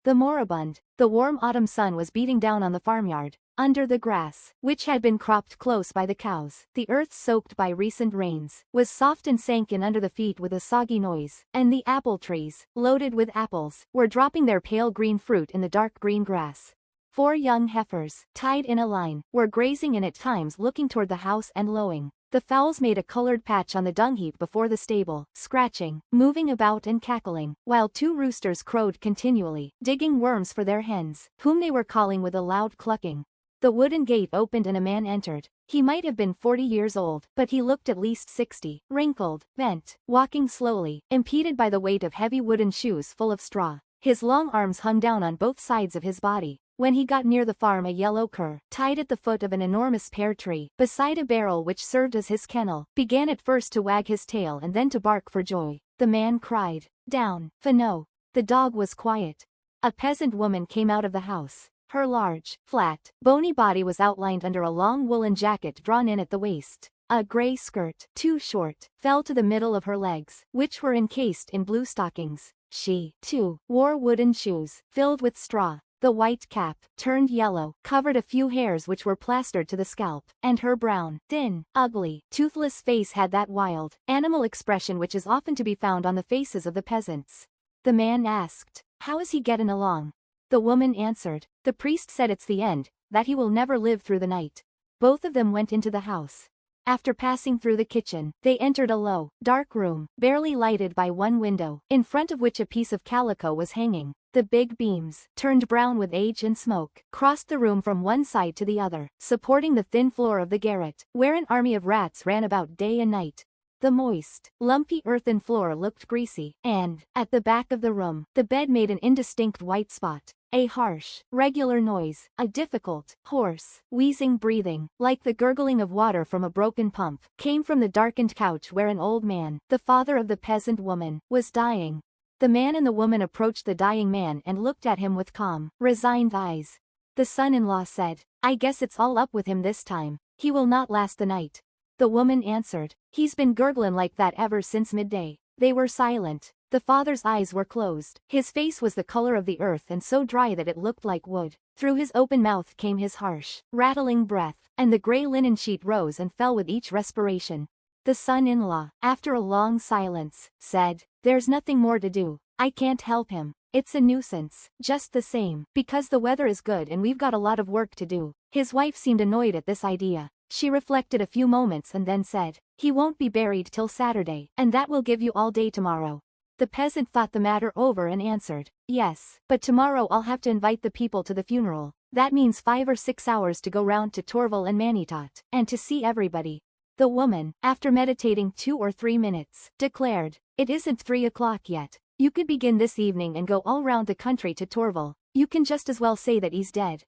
The moribund, the warm autumn sun was beating down on the farmyard. Under the grass, which had been cropped close by the cows, the earth soaked by recent rains, was soft and sank in under the feet with a soggy noise, and the apple trees, loaded with apples, were dropping their pale green fruit in the dark green grass. 4 young heifers, tied in a line, were grazing in at times looking toward the house and lowing. The fowls made a colored patch on the dung heap before the stable, scratching, moving about and cackling, while 2 roosters crowed continually, digging worms for their hens, whom they were calling with a loud clucking. The wooden gate opened and a man entered. He might have been 40 years old, but he looked at least 60, wrinkled, bent, walking slowly, impeded by the weight of heavy wooden shoes full of straw. His long arms hung down on both sides of his body. When he got near the farm, a yellow cur, tied at the foot of an enormous pear tree, beside a barrel which served as his kennel, began at first to wag his tail and then to bark for joy. The man cried, "Down, Fano!" The dog was quiet. A peasant woman came out of the house. Her large, flat, bony body was outlined under a long woolen jacket drawn in at the waist. A grey skirt, too short, fell to the middle of her legs, which were encased in blue stockings. She, too, wore wooden shoes, filled with straw. The white cap, turned yellow, covered a few hairs which were plastered to the scalp, and her brown, thin, ugly, toothless face had that wild, animal expression which is often to be found on the faces of the peasants. The man asked, "How is he getting along?" The woman answered, "The priest said it's the end, that he will never live through the night." Both of them went into the house. After passing through the kitchen, they entered a low, dark room, barely lighted by one window, in front of which a piece of calico was hanging. The big beams, turned brown with age and smoke, crossed the room from one side to the other, supporting the thin floor of the garret, where an army of rats ran about day and night. The moist, lumpy earthen floor looked greasy, and, at the back of the room, the bed made an indistinct white spot. A harsh, regular noise, a difficult, hoarse, wheezing breathing, like the gurgling of water from a broken pump, came from the darkened couch where an old man, the father of the peasant woman, was dying. The man and the woman approached the dying man and looked at him with calm, resigned eyes. The son-in-law said, "I guess it's all up with him this time. He will not last the night." The woman answered, "He's been gurgling like that ever since midday." They were silent. The father's eyes were closed. His face was the color of the earth and so dry that it looked like wood. Through his open mouth came his harsh, rattling breath, and the gray linen sheet rose and fell with each respiration. The son-in-law, after a long silence, said, "There's nothing more to do. I can't help him. It's a nuisance, just the same, because the weather is good and we've got a lot of work to do." His wife seemed annoyed at this idea. She reflected a few moments and then said, "He won't be buried till Saturday, and that will give you all day tomorrow." The peasant thought the matter over and answered, "Yes, but tomorrow I'll have to invite the people to the funeral. That means 5 or 6 hours to go round to Torval and Manitot, and to see everybody." The woman, after meditating 2 or 3 minutes, declared, "It isn't 3 o'clock yet. You could begin this evening and go all round the country to Torval. You can just as well say that he's dead,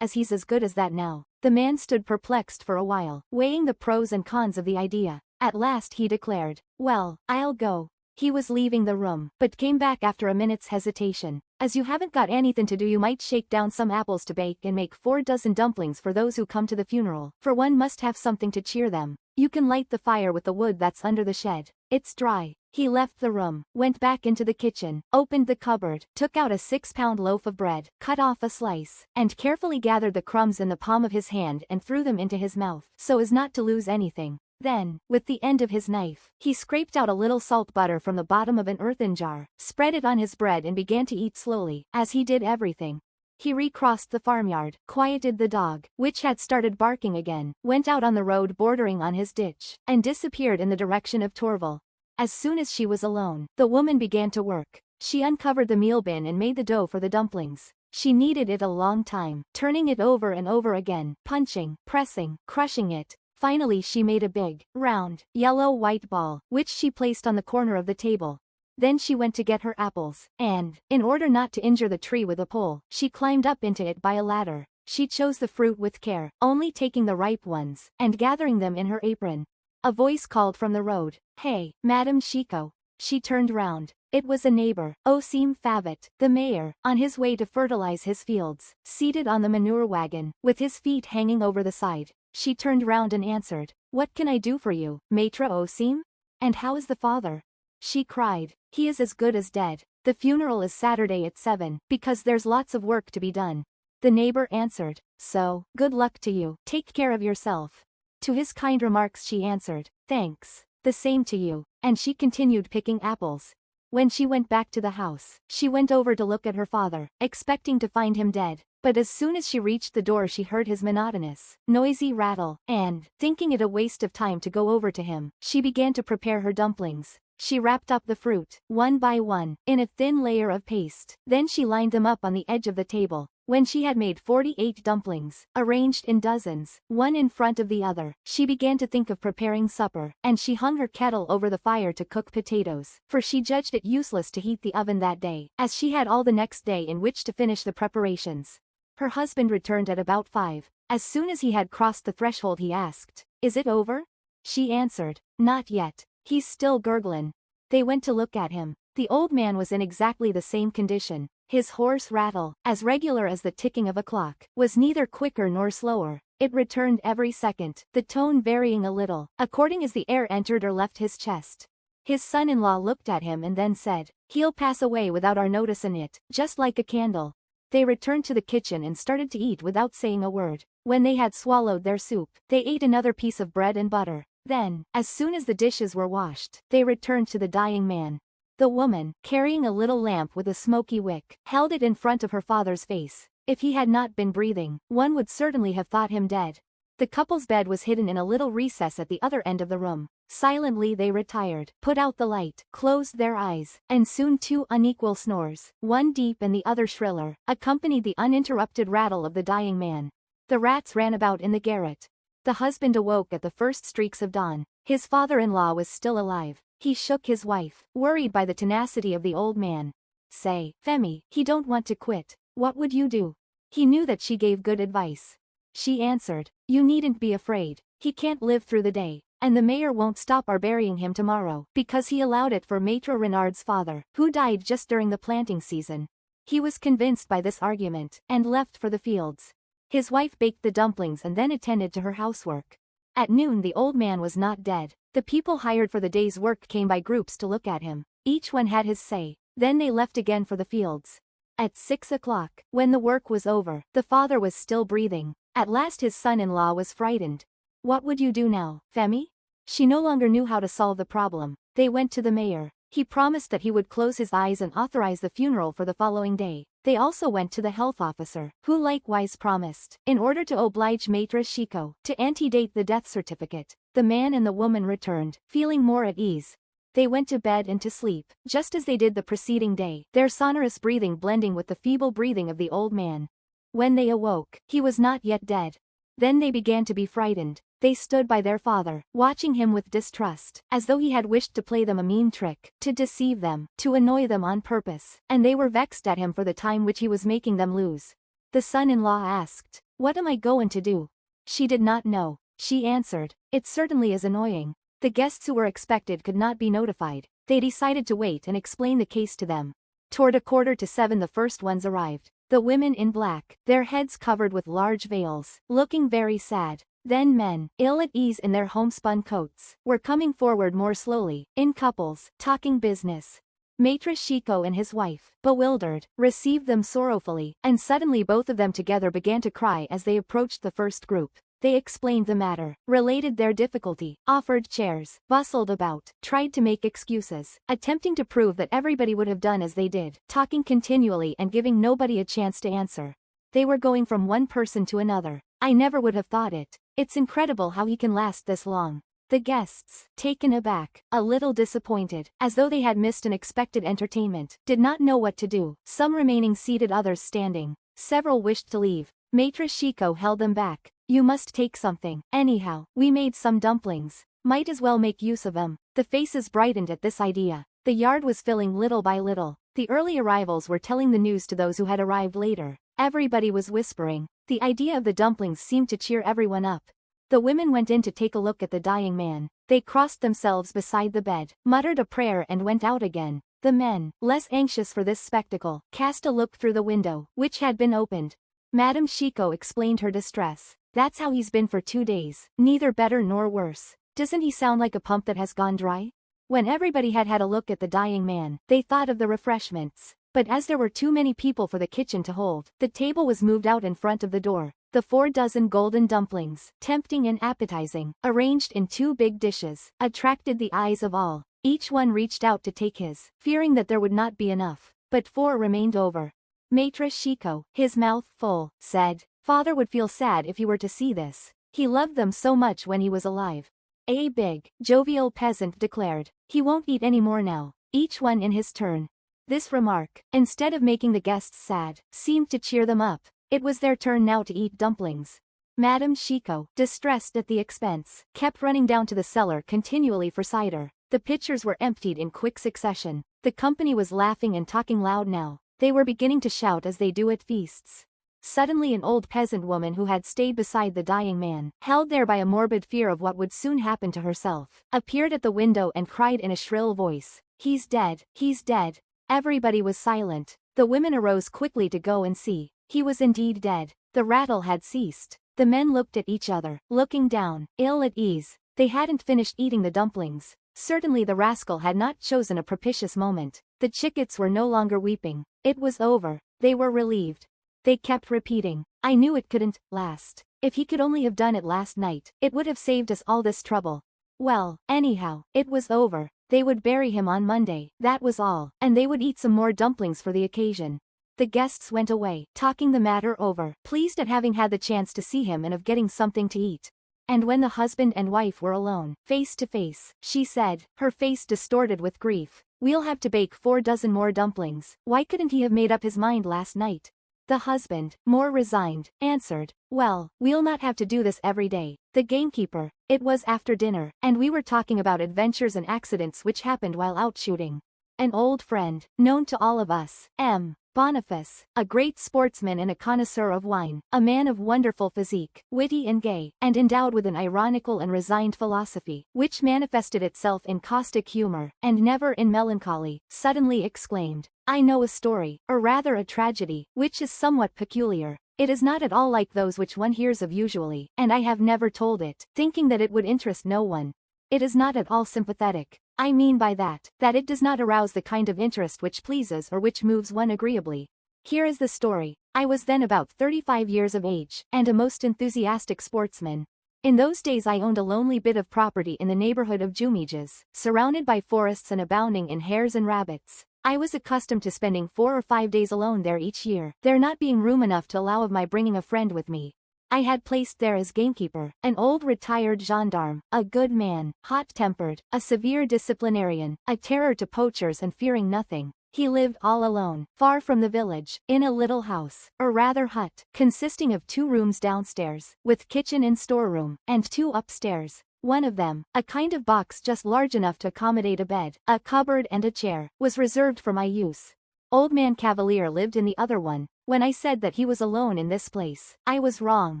as he's as good as that now." The man stood perplexed for a while, weighing the pros and cons of the idea. At last he declared, "Well, I'll go." He was leaving the room, but came back after a minute's hesitation. "As you haven't got anything to do, you might shake down some apples to bake and make 4 dozen dumplings for those who come to the funeral, for one must have something to cheer them. You can light the fire with the wood that's under the shed. It's dry." He left the room, went back into the kitchen, opened the cupboard, took out a 6-pound loaf of bread, cut off a slice, and carefully gathered the crumbs in the palm of his hand and threw them into his mouth, so as not to lose anything. Then, with the end of his knife, he scraped out a little salt butter from the bottom of an earthen jar, spread it on his bread and began to eat slowly, as he did everything. He recrossed the farmyard, quieted the dog, which had started barking again, went out on the road bordering on his ditch, and disappeared in the direction of Torval. As soon as she was alone, the woman began to work. She uncovered the meal bin and made the dough for the dumplings. She kneaded it a long time, turning it over and over again, punching, pressing, crushing it. Finally she made a big, round, yellow-white ball, which she placed on the corner of the table. Then she went to get her apples, and, in order not to injure the tree with a pole, she climbed up into it by a ladder. She chose the fruit with care, only taking the ripe ones, and gathering them in her apron. A voice called from the road, "Hey, Madame Chico." She turned round. It was a neighbor, Osim Favot, the mayor, on his way to fertilize his fields, seated on the manure wagon, with his feet hanging over the side. She turned round and answered, "What can I do for you, Maître Osim? And how is the father?" She cried, "He is as good as dead. The funeral is Saturday at 7, because there's lots of work to be done. The neighbor answered, so, good luck to you, take care of yourself. To his kind remarks she answered, thanks. The same to you, and she continued picking apples. When she went back to the house, she went over to look at her father, expecting to find him dead. But as soon as she reached the door she heard his monotonous, noisy rattle, and, thinking it a waste of time to go over to him, she began to prepare her dumplings. She wrapped up the fruit, one by one, in a thin layer of paste. Then she lined them up on the edge of the table. When she had made 48 dumplings, arranged in dozens, one in front of the other, she began to think of preparing supper, and she hung her kettle over the fire to cook potatoes, for she judged it useless to heat the oven that day, as she had all the next day in which to finish the preparations. Her husband returned at about 5. As soon as he had crossed the threshold he asked, is it over? She answered, not yet. He's still gurglin'. They went to look at him. The old man was in exactly the same condition. His hoarse rattle, as regular as the ticking of a clock, was neither quicker nor slower. It returned every second, the tone varying a little, according as the air entered or left his chest. His son-in-law looked at him and then said, he'll pass away without our noticin' it, just like a candle. They returned to the kitchen and started to eat without saying a word. When they had swallowed their soup, they ate another piece of bread and butter. Then, as soon as the dishes were washed, they returned to the dying man. The woman, carrying a little lamp with a smoky wick, held it in front of her father's face. If he had not been breathing, one would certainly have thought him dead. The couple's bed was hidden in a little recess at the other end of the room. Silently they retired, put out the light, closed their eyes, and soon 2 unequal snores, one deep and the other shriller, accompanied the uninterrupted rattle of the dying man. The rats ran about in the garret. The husband awoke at the first streaks of dawn. His father-in-law was still alive. He shook his wife, worried by the tenacity of the old man. Say, Femi, he don't want to quit. What would you do? He knew that she gave good advice. She answered, you needn't be afraid. He can't live through the day, and the mayor won't stop our burying him tomorrow, because he allowed it for Maitre Renard's father, who died just during the planting season. He was convinced by this argument, and left for the fields. His wife baked the dumplings and then attended to her housework. At noon the old man was not dead. The people hired for the day's work came by groups to look at him. Each one had his say. Then they left again for the fields. At 6 o'clock, when the work was over, the father was still breathing. At last his son-in-law was frightened. What would you do now, Femi? She no longer knew how to solve the problem. They went to the mayor. He promised that he would close his eyes and authorize the funeral for the following day. They also went to the health officer, who likewise promised, in order to oblige Maitre Chico, to antedate the death certificate. The man and the woman returned, feeling more at ease. They went to bed and to sleep, just as they did the preceding day, their sonorous breathing blending with the feeble breathing of the old man. When they awoke, he was not yet dead. Then they began to be frightened. They stood by their father, watching him with distrust, as though he had wished to play them a mean trick, to deceive them, to annoy them on purpose, and they were vexed at him for the time which he was making them lose. The son-in-law asked, what am I going to do? She did not know. She answered, it certainly is annoying. The guests who were expected could not be notified. They decided to wait and explain the case to them. Toward 6:45 the first ones arrived. The women in black, their heads covered with large veils, looking very sad. Then men, ill at ease in their homespun coats, were coming forward more slowly, in couples, talking business. Maitre Chico and his wife, bewildered, received them sorrowfully, and suddenly both of them together began to cry as they approached the first group. They explained the matter, related their difficulty, offered chairs, bustled about, tried to make excuses, attempting to prove that everybody would have done as they did, talking continually and giving nobody a chance to answer. They were going from one person to another. I never would have thought it. It's incredible how he can last this long. The guests, taken aback, a little disappointed, as though they had missed an expected entertainment, did not know what to do, some remaining seated, others standing. Several wished to leave. Maitre Chico held them back. You must take something. Anyhow, we made some dumplings. Might as well make use of them. The faces brightened at this idea. The yard was filling little by little. The early arrivals were telling the news to those who had arrived later. Everybody was whispering. The idea of the dumplings seemed to cheer everyone up. The women went in to take a look at the dying man. They crossed themselves beside the bed, muttered a prayer and went out again. The men, less anxious for this spectacle, cast a look through the window, which had been opened. Madame Chico explained her distress. That's how he's been for 2 days, neither better nor worse. Doesn't he sound like a pump that has gone dry? When everybody had had a look at the dying man, they thought of the refreshments. But as there were too many people for the kitchen to hold, the table was moved out in front of the door. The 4 dozen golden dumplings, tempting and appetizing, arranged in 2 big dishes, attracted the eyes of all. Each one reached out to take his, fearing that there would not be enough. But 4 remained over. Maitre Chico, his mouth full, said, "Father would feel sad if he were to see this. He loved them so much when he was alive." A big, jovial peasant declared, "He won't eat any more now." Each one in his turn. This remark, instead of making the guests sad, seemed to cheer them up. It was their turn now to eat dumplings. Madame Chico, distressed at the expense, kept running down to the cellar continually for cider. The pitchers were emptied in quick succession. The company was laughing and talking loud now. They were beginning to shout as they do at feasts. Suddenly an old peasant woman who had stayed beside the dying man, held there by a morbid fear of what would soon happen to herself, appeared at the window and cried in a shrill voice, "He's dead, he's dead." Everybody was silent. The women arose quickly to go and see. He was indeed dead. The rattle had ceased. The men looked at each other, looking down, ill at ease. They hadn't finished eating the dumplings. Certainly the rascal had not chosen a propitious moment. The chickens were no longer weeping. It was over. They were relieved. They kept repeating, "I knew it couldn't last. If he could only have done it last night, it would have saved us all this trouble." Well, anyhow, it was over. They would bury him on Monday, that was all, and they would eat some more dumplings for the occasion. The guests went away, talking the matter over, pleased at having had the chance to see him and of getting something to eat. And when the husband and wife were alone, face to face, she said, her face distorted with grief, "We'll have to bake 4 dozen more dumplings. Why couldn't he have made up his mind last night?" The husband, more resigned, answered, "Well, we'll not have to do this every day." The gamekeeper, it was after dinner, and we were talking about adventures and accidents which happened while out shooting. An old friend, known to all of us, M. Boniface, a great sportsman and a connoisseur of wine, a man of wonderful physique, witty and gay, and endowed with an ironical and resigned philosophy, which manifested itself in caustic humor, and never in melancholy, suddenly exclaimed, "I know a story, or rather a tragedy, which is somewhat peculiar. It is not at all like those which one hears of usually, and I have never told it, thinking that it would interest no one. It is not at all sympathetic. I mean by that it does not arouse the kind of interest which pleases or which moves one agreeably. Here is the story. I was then about 35 years of age, and a most enthusiastic sportsman. In those days I owned a lonely bit of property in the neighborhood of Jumiges, surrounded by forests and abounding in hares and rabbits. I was accustomed to spending 4 or 5 days alone there each year, there not being room enough to allow of my bringing a friend with me. I had placed there as gamekeeper, an old retired gendarme, a good man, hot-tempered, a severe disciplinarian, a terror to poachers and fearing nothing. He lived all alone, far from the village, in a little house, or rather hut, consisting of 2 rooms downstairs, with kitchen and storeroom, and 2 upstairs. One of them, a kind of box just large enough to accommodate a bed, a cupboard and a chair, was reserved for my use. Old man Cavalier lived in the other one. When I said that he was alone in this place, I was wrong.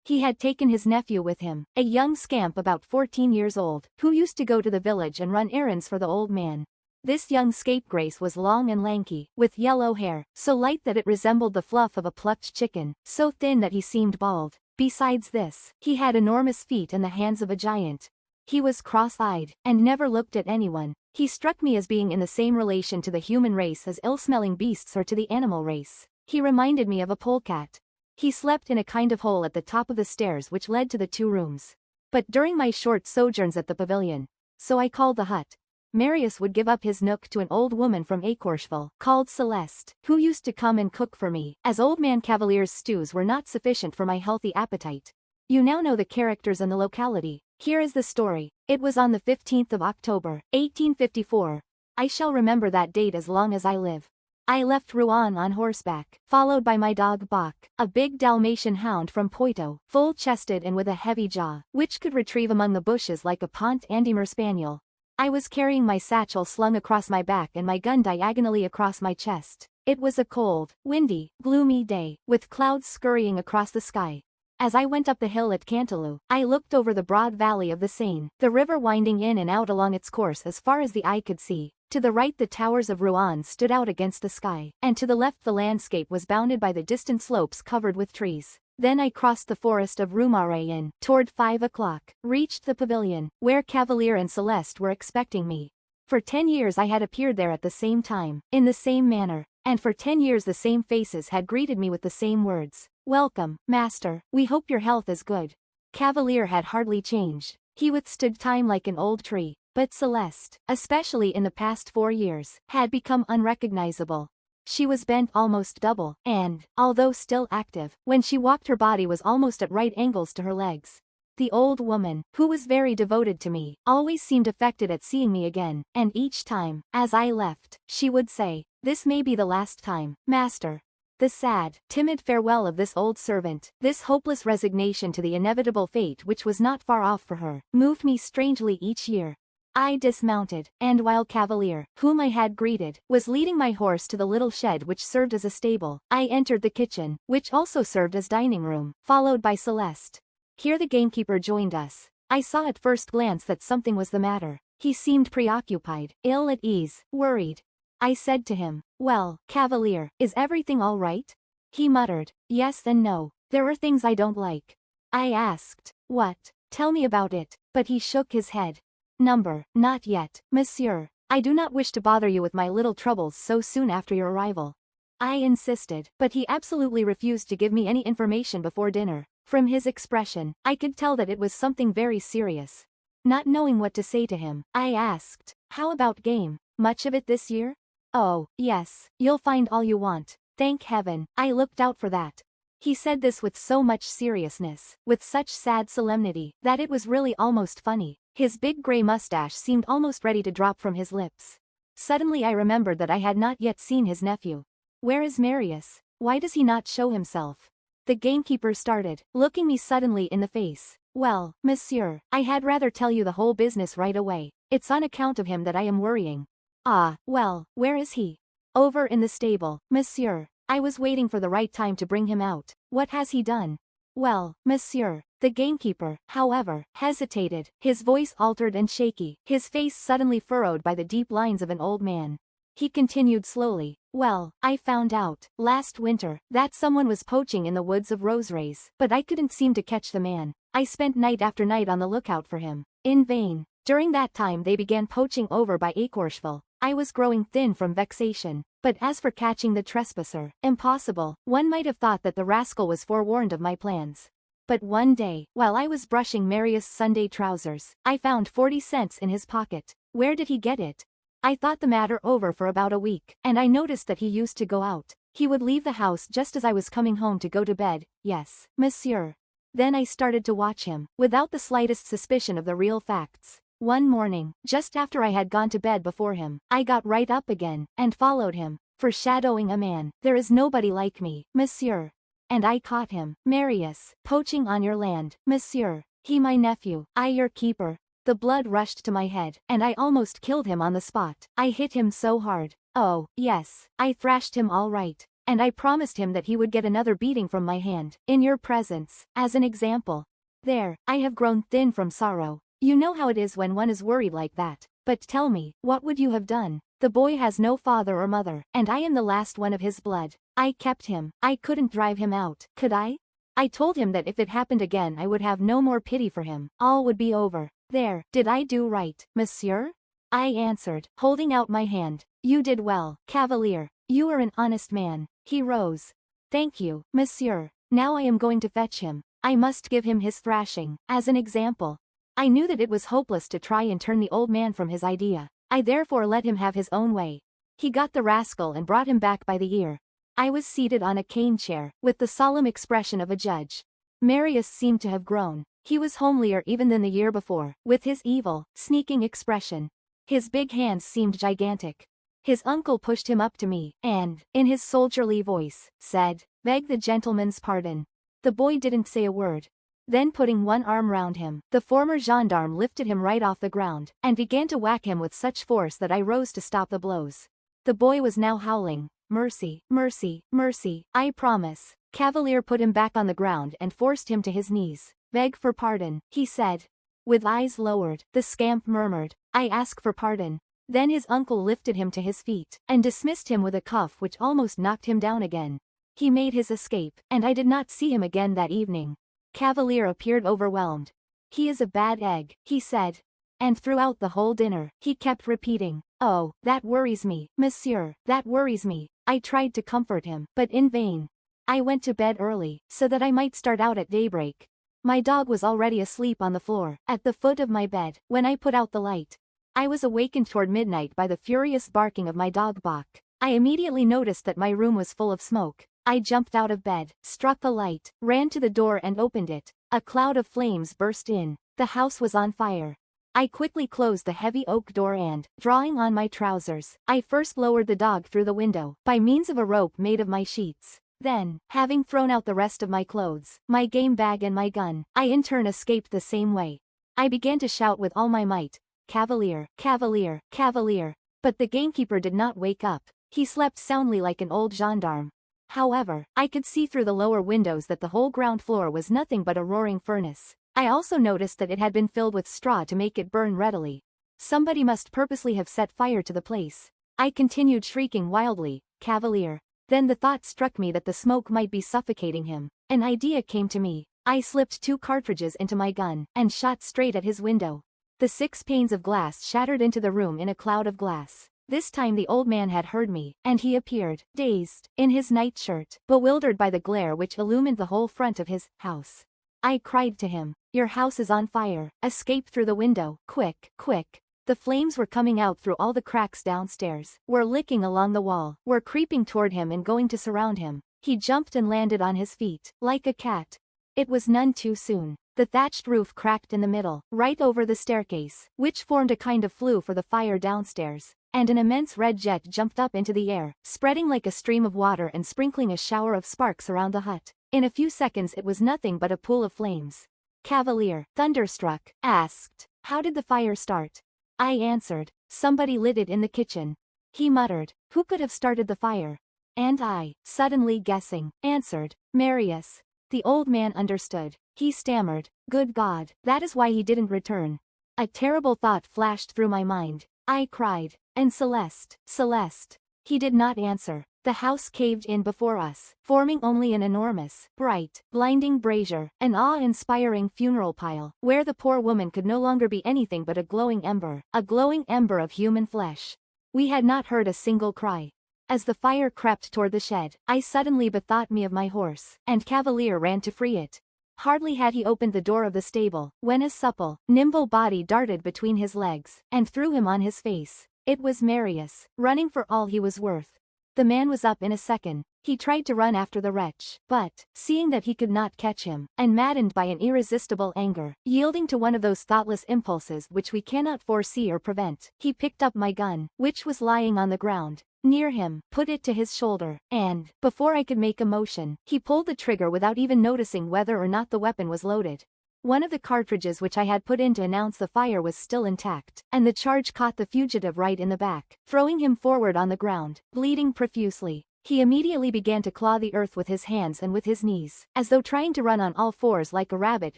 He had taken his nephew with him, a young scamp about 14 years old, who used to go to the village and run errands for the old man. This young scapegrace was long and lanky, with yellow hair, so light that it resembled the fluff of a plucked chicken, so thin that he seemed bald. Besides this, he had enormous feet and the hands of a giant. He was cross-eyed, and never looked at anyone. He struck me as being in the same relation to the human race as ill-smelling beasts or to the animal race. He reminded me of a polecat. He slept in a kind of hole at the top of the stairs which led to the 2 rooms. But during my short sojourns at the pavilion, so I called the hut, Marius would give up his nook to an old woman from Écorcheville, called Celeste, who used to come and cook for me, as old man Cavalier's stews were not sufficient for my healthy appetite. You now know the characters and the locality. Here is the story. It was on the 15th of October, 1854. I shall remember that date as long as I live. I left Rouen on horseback, followed by my dog Bach, a big Dalmatian hound from Poitou, full-chested and with a heavy jaw, which could retrieve among the bushes like a Pont Andemer spaniel. I was carrying my satchel slung across my back and my gun diagonally across my chest. It was a cold, windy, gloomy day, with clouds scurrying across the sky. As I went up the hill at Canteleu, I looked over the broad valley of the Seine, the river winding in and out along its course as far as the eye could see. To the right the towers of Rouen stood out against the sky, and to the left the landscape was bounded by the distant slopes covered with trees. Then I crossed the forest of Roumare and, toward 5 o'clock, reached the pavilion, where Cavalier and Celeste were expecting me. For 10 years I had appeared there at the same time, in the same manner, and for 10 years the same faces had greeted me with the same words. Welcome, master, we hope your health is good. Cavalier had hardly changed. He withstood time like an old tree, but Celeste, especially in the past 4 years, had become unrecognizable. She was bent almost double, and, although still active, when she walked her body was almost at right angles to her legs. The old woman, who was very devoted to me, always seemed affected at seeing me again, and each time, as I left, she would say, "This may be the last time, master." The sad, timid farewell of this old servant, this hopeless resignation to the inevitable fate which was not far off for her, moved me strangely each year. I dismounted, and while Cavalier, whom I had greeted, was leading my horse to the little shed which served as a stable, I entered the kitchen, which also served as dining room, followed by Celeste. Here the gamekeeper joined us. I saw at first glance that something was the matter. He seemed preoccupied, ill at ease, worried. I said to him, "Well, Cavalier, is everything all right?" He muttered, "Yes and no. There are things I don't like." I asked, "What? Tell me about it," but he shook his head. Not yet, monsieur. I do not wish to bother you with my little troubles so soon after your arrival." I insisted, but he absolutely refused to give me any information before dinner. From his expression, I could tell that it was something very serious. Not knowing what to say to him, I asked, "How about game? Much of it this year?" "Oh, yes, you'll find all you want. Thank heaven, I looked out for that." He said this with so much seriousness, with such sad solemnity, that it was really almost funny. His big grey mustache seemed almost ready to drop from his lips. Suddenly I remembered that I had not yet seen his nephew. Where is Marius? Why does he not show himself? The gamekeeper started, looking me suddenly in the face. "Well, monsieur, I had rather tell you the whole business right away. It's on account of him that I am worrying." "Ah, well, where is he?" "Over in the stable, monsieur. I was waiting for the right time to bring him out." "What has he done?" "Well, monsieur." The gamekeeper, however, hesitated, his voice altered and shaky, his face suddenly furrowed by the deep lines of an old man. He continued slowly, "Well, I found out, last winter, that someone was poaching in the woods of Roseraies, but I couldn't seem to catch the man. I spent night after night on the lookout for him. In vain. During that time they began poaching over by Écorcheville. I was growing thin from vexation. But as for catching the trespasser, impossible. One might have thought that the rascal was forewarned of my plans. But one day, while I was brushing Marius' Sunday trousers, I found 40 cents in his pocket. Where did he get it? I thought the matter over for about a week, and I noticed that he used to go out. He would leave the house just as I was coming home to go to bed. Yes, monsieur. Then I started to watch him, without the slightest suspicion of the real facts. One morning, just after I had gone to bed before him, I got right up again, and followed him. Foreshadowing a man, there is nobody like me, monsieur. And I caught him, Marius, poaching on your land, monsieur. He my nephew, I your keeper. The blood rushed to my head, and I almost killed him on the spot. I hit him so hard. Oh, yes, I thrashed him all right. And I promised him that he would get another beating from my hand, in your presence, as an example. There, I have grown thin from sorrow. You know how it is when one is worried like that. But tell me, what would you have done? The boy has no father or mother, and I am the last one of his blood. I kept him. I couldn't drive him out, could I? I told him that if it happened again I would have no more pity for him. All would be over. There, did I do right, monsieur? I answered, holding out my hand. You did well, Cavalier. You are an honest man. He rose. Thank you, monsieur. Now I am going to fetch him. I must give him his thrashing, as an example. I knew that it was hopeless to try and turn the old man from his idea. I therefore let him have his own way. He got the rascal and brought him back by the ear. I was seated on a cane chair, with the solemn expression of a judge. Marius seemed to have grown. He was homelier even than the year before, with his evil, sneaking expression. His big hands seemed gigantic. His uncle pushed him up to me, and, in his soldierly voice, said, "Beg the gentleman's pardon." The boy didn't say a word. Then putting one arm round him, the former gendarme lifted him right off the ground, and began to whack him with such force that I rose to stop the blows. The boy was now howling, "Mercy, mercy, mercy, I promise." Cavalier put him back on the ground and forced him to his knees. "Beg for pardon," he said. With eyes lowered, the scamp murmured, "I ask for pardon." Then his uncle lifted him to his feet, and dismissed him with a cuff which almost knocked him down again. He made his escape, and I did not see him again that evening. Cavalier appeared overwhelmed. "He is a bad egg," he said. and throughout the whole dinner, he kept repeating, "Oh, that worries me, monsieur, that worries me." I tried to comfort him, but in vain. I went to bed early, so that I might start out at daybreak. My dog was already asleep on the floor, at the foot of my bed, when I put out the light. I was awakened toward midnight by the furious barking of my dog Bach. I immediately noticed that my room was full of smoke. I jumped out of bed, struck a light, ran to the door and opened it. A cloud of flames burst in. The house was on fire. I quickly closed the heavy oak door and, drawing on my trousers, I first lowered the dog through the window, by means of a rope made of my sheets. Then, having thrown out the rest of my clothes, my game bag and my gun, I in turn escaped the same way. I began to shout with all my might, "Cavalier, cavalier, cavalier!" But the gamekeeper did not wake up. He slept soundly like an old gendarme. However, I could see through the lower windows that the whole ground floor was nothing but a roaring furnace. I also noticed that it had been filled with straw to make it burn readily. Somebody must purposely have set fire to the place. I continued shrieking wildly, "Cavalier!" Then the thought struck me that the smoke might be suffocating him. An idea came to me. I slipped 2 cartridges into my gun, and shot straight at his window. The 6 panes of glass shattered into the room in a cloud of glass. This time the old man had heard me, and he appeared, dazed, in his nightshirt, bewildered by the glare which illumined the whole front of his house. I cried to him, "Your house is on fire, escape through the window, quick, quick." The flames were coming out through all the cracks downstairs, were licking along the wall, were creeping toward him and going to surround him. He jumped and landed on his feet, like a cat. It was none too soon. The thatched roof cracked in the middle, right over the staircase, which formed a kind of flue for the fire downstairs, and an immense red jet jumped up into the air, spreading like a stream of water and sprinkling a shower of sparks around the hut. In a few seconds it was nothing but a pool of flames. Cavalier, thunderstruck, asked, "How did the fire start?" I answered, "Somebody lit it in the kitchen." He muttered, "Who could have started the fire?" And I, suddenly guessing, answered, "Marius." The old man understood. He stammered, "Good God, that is why he didn't return." A terrible thought flashed through my mind. I cried, "And Celeste, Celeste." He did not answer. The house caved in before us, forming only an enormous, bright, blinding brazier, an awe-inspiring funeral pile, where the poor woman could no longer be anything but a glowing ember of human flesh. We had not heard a single cry. As the fire crept toward the shed, I suddenly bethought me of my horse, and Cavalier ran to free it. Hardly had he opened the door of the stable, when a supple, nimble body darted between his legs, and threw him on his face. It was Marius, running for all he was worth. The man was up in a second. He tried to run after the wretch, but, seeing that he could not catch him, and maddened by an irresistible anger, yielding to one of those thoughtless impulses which we cannot foresee or prevent, he picked up my gun, which was lying on the ground near him, put it to his shoulder, and, before I could make a motion, he pulled the trigger without even noticing whether or not the weapon was loaded. One of the cartridges which I had put in to announce the fire was still intact, and the charge caught the fugitive right in the back, throwing him forward on the ground, bleeding profusely. He immediately began to claw the earth with his hands and with his knees, as though trying to run on all fours like a rabbit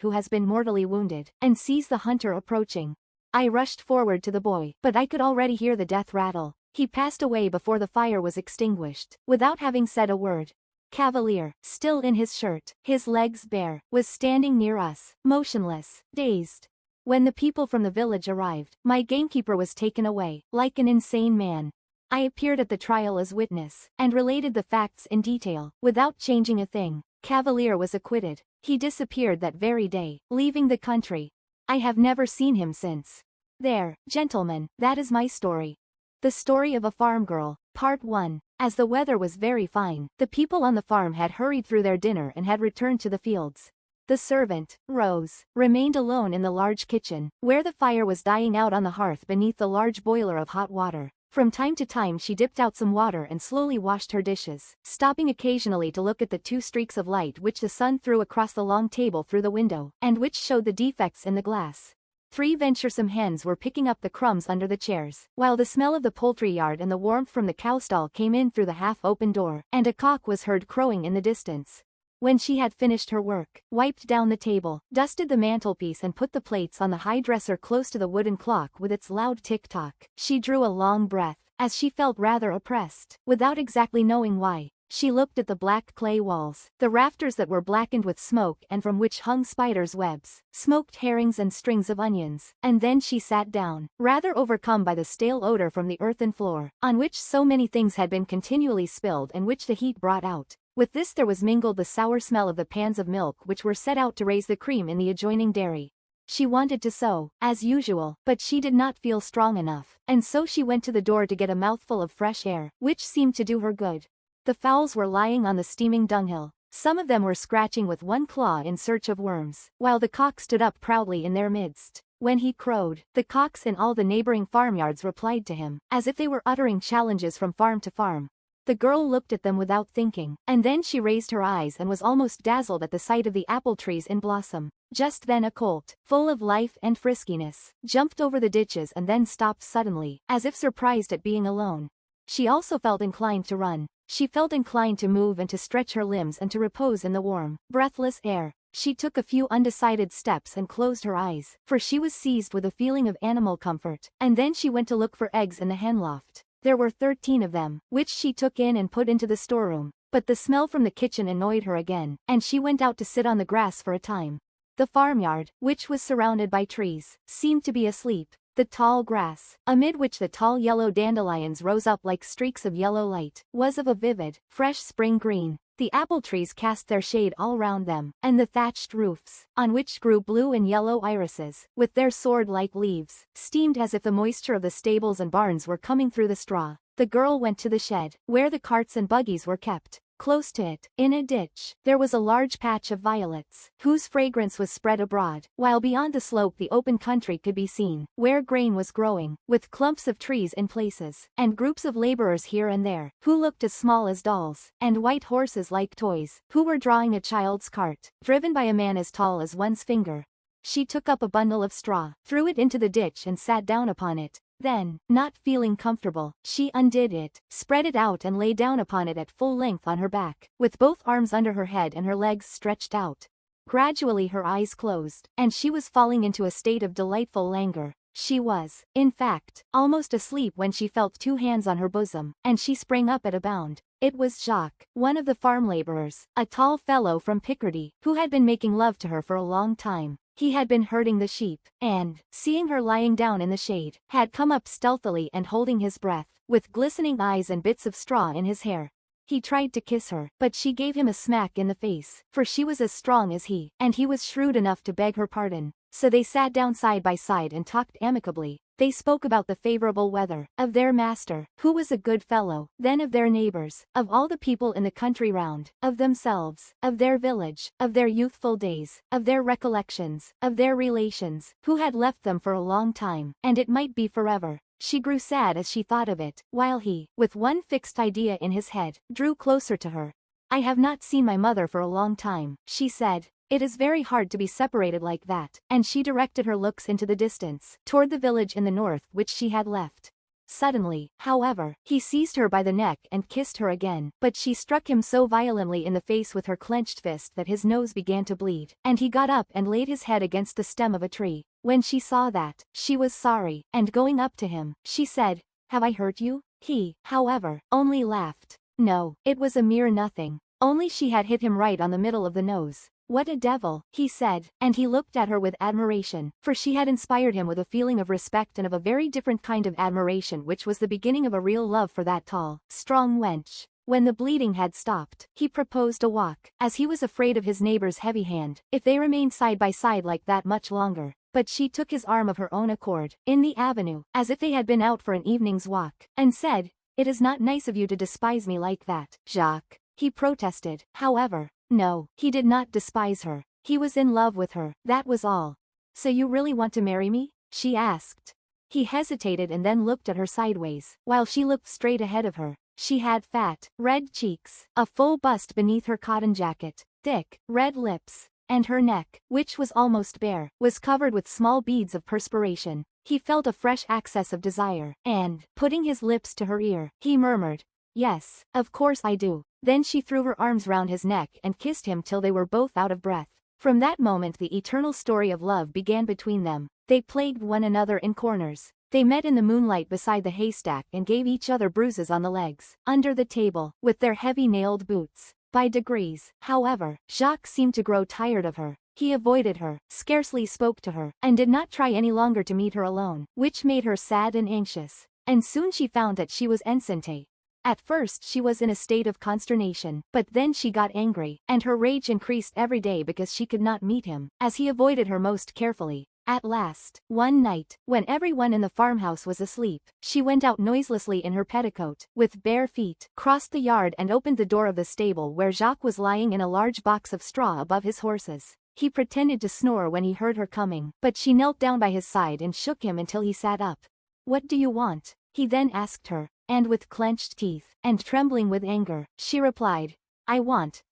who has been mortally wounded, and sees the hunter approaching. I rushed forward to the boy, but I could already hear the death rattle. He passed away before the fire was extinguished, without having said a word. Cavalier, still in his shirt, his legs bare, was standing near us, motionless, dazed. When the people from the village arrived, my gamekeeper was taken away, like an insane man. I appeared at the trial as witness, and related the facts in detail, without changing a thing. Cavalier was acquitted. He disappeared that very day, leaving the country. I have never seen him since. There, gentlemen, that is my story. The Story of a Farm Girl, Part 1. As the weather was very fine, the people on the farm had hurried through their dinner and had returned to the fields. The servant, Rose, remained alone in the large kitchen, where the fire was dying out on the hearth beneath the large boiler of hot water. From time to time she dipped out some water and slowly washed her dishes, stopping occasionally to look at the 2 streaks of light which the sun threw across the long table through the window, and which showed the defects in the glass. 3 venturesome hens were picking up the crumbs under the chairs, while the smell of the poultry yard and the warmth from the cow stall came in through the half-open door, and a cock was heard crowing in the distance. When she had finished her work, wiped down the table, dusted the mantelpiece and put the plates on the high dresser close to the wooden clock with its loud tick-tock, she drew a long breath, as she felt rather oppressed, without exactly knowing why. She looked at the black clay walls, the rafters that were blackened with smoke and from which hung spiders' webs, smoked herrings and strings of onions, and then she sat down, rather overcome by the stale odor from the earthen floor, on which so many things had been continually spilled and which the heat brought out. With this there was mingled the sour smell of the pans of milk which were set out to raise the cream in the adjoining dairy. She wanted to sew, as usual, but she did not feel strong enough, and so she went to the door to get a mouthful of fresh air, which seemed to do her good. The fowls were lying on the steaming dunghill. Some of them were scratching with one claw in search of worms, while the cock stood up proudly in their midst. When he crowed, the cocks in all the neighboring farmyards replied to him, as if they were uttering challenges from farm to farm. The girl looked at them without thinking, and then she raised her eyes and was almost dazzled at the sight of the apple trees in blossom. Just then a colt, full of life and friskiness, jumped over the ditches and then stopped suddenly, as if surprised at being alone. She also felt inclined to run. She felt inclined to move and to stretch her limbs and to repose in the warm, breathless air. She took a few undecided steps and closed her eyes, for she was seized with a feeling of animal comfort, and then she went to look for eggs in the hen loft. There were 13 of them, which she took in and put into the storeroom, but the smell from the kitchen annoyed her again, and she went out to sit on the grass for a time. The farmyard, which was surrounded by trees, seemed to be asleep. The tall grass, amid which the tall yellow dandelions rose up like streaks of yellow light, was of a vivid, fresh spring green. The apple trees cast their shade all round them, and the thatched roofs, on which grew blue and yellow irises, with their sword-like leaves, steamed as if the moisture of the stables and barns were coming through the straw. The girl went to the shed, where the carts and buggies were kept. Close to it, in a ditch, there was a large patch of violets, whose fragrance was spread abroad, while beyond the slope the open country could be seen, where grain was growing, with clumps of trees in places, and groups of laborers here and there, who looked as small as dolls, and white horses like toys, who were drawing a child's cart, driven by a man as tall as one's finger. She took up a bundle of straw, threw it into the ditch and sat down upon it. Then, not feeling comfortable, she undid it, spread it out and lay down upon it at full length on her back, with both arms under her head and her legs stretched out. Gradually her eyes closed, and she was falling into a state of delightful languor. She was, in fact, almost asleep when she felt 2 hands on her bosom, and she sprang up at a bound. It was Jacques, one of the farm laborers, a tall fellow from Picardy, who had been making love to her for a long time. He had been herding the sheep, and, seeing her lying down in the shade, had come up stealthily and holding his breath, with glistening eyes and bits of straw in his hair. He tried to kiss her, but she gave him a smack in the face, for she was as strong as he, and he was shrewd enough to beg her pardon. So they sat down side by side and talked amicably. They spoke about the favorable weather, of their master, who was a good fellow, then of their neighbors, of all the people in the country round, of themselves, of their village, of their youthful days, of their recollections, of their relations, who had left them for a long time, and it might be forever. She grew sad as she thought of it, while he, with one fixed idea in his head, drew closer to her. "I have not seen my mother for a long time," she said. "It is very hard to be separated like that," and she directed her looks into the distance, toward the village in the north which she had left. Suddenly, however, he seized her by the neck and kissed her again, but she struck him so violently in the face with her clenched fist that his nose began to bleed, and he got up and laid his head against the stem of a tree. When she saw that, she was sorry, and going up to him, she said, "Have I hurt you?" He, however, only laughed. No, it was a mere nothing. Only she had hit him right on the middle of the nose. "What a devil," he said, and he looked at her with admiration, for she had inspired him with a feeling of respect and of a very different kind of admiration which was the beginning of a real love for that tall, strong wench. When the bleeding had stopped, he proposed a walk, as he was afraid of his neighbor's heavy hand, if they remained side by side like that much longer. But she took his arm of her own accord, in the avenue, as if they had been out for an evening's walk, and said, "It is not nice of you to despise me like that, Jacques." He protested, however. No, he did not despise her. He was in love with her, that was all. "So you really want to marry me?" she asked. He hesitated and then looked at her sideways, while she looked straight ahead of her. She had fat, red cheeks, a full bust beneath her cotton jacket, thick, red lips, and her neck, which was almost bare, was covered with small beads of perspiration. He felt a fresh access of desire, and, putting his lips to her ear, he murmured, "Yes, of course I do." Then she threw her arms round his neck and kissed him till they were both out of breath. From that moment the eternal story of love began between them. They plagued one another in corners. They met in the moonlight beside the haystack and gave each other bruises on the legs, under the table, with their heavy nailed boots. By degrees, however, Jacques seemed to grow tired of her. He avoided her, scarcely spoke to her, and did not try any longer to meet her alone, which made her sad and anxious. And soon she found that she was enceinte. At first she was in a state of consternation, but then she got angry, and her rage increased every day because she could not meet him, as he avoided her most carefully. At last, one night, when everyone in the farmhouse was asleep, she went out noiselessly in her petticoat, with bare feet, crossed the yard and opened the door of the stable where Jacques was lying in a large box of straw above his horses. He pretended to snore when he heard her coming, but she knelt down by his side and shook him until he sat up. "What do you want?" he then asked her, and with clenched teeth, and trembling with anger, she replied, I want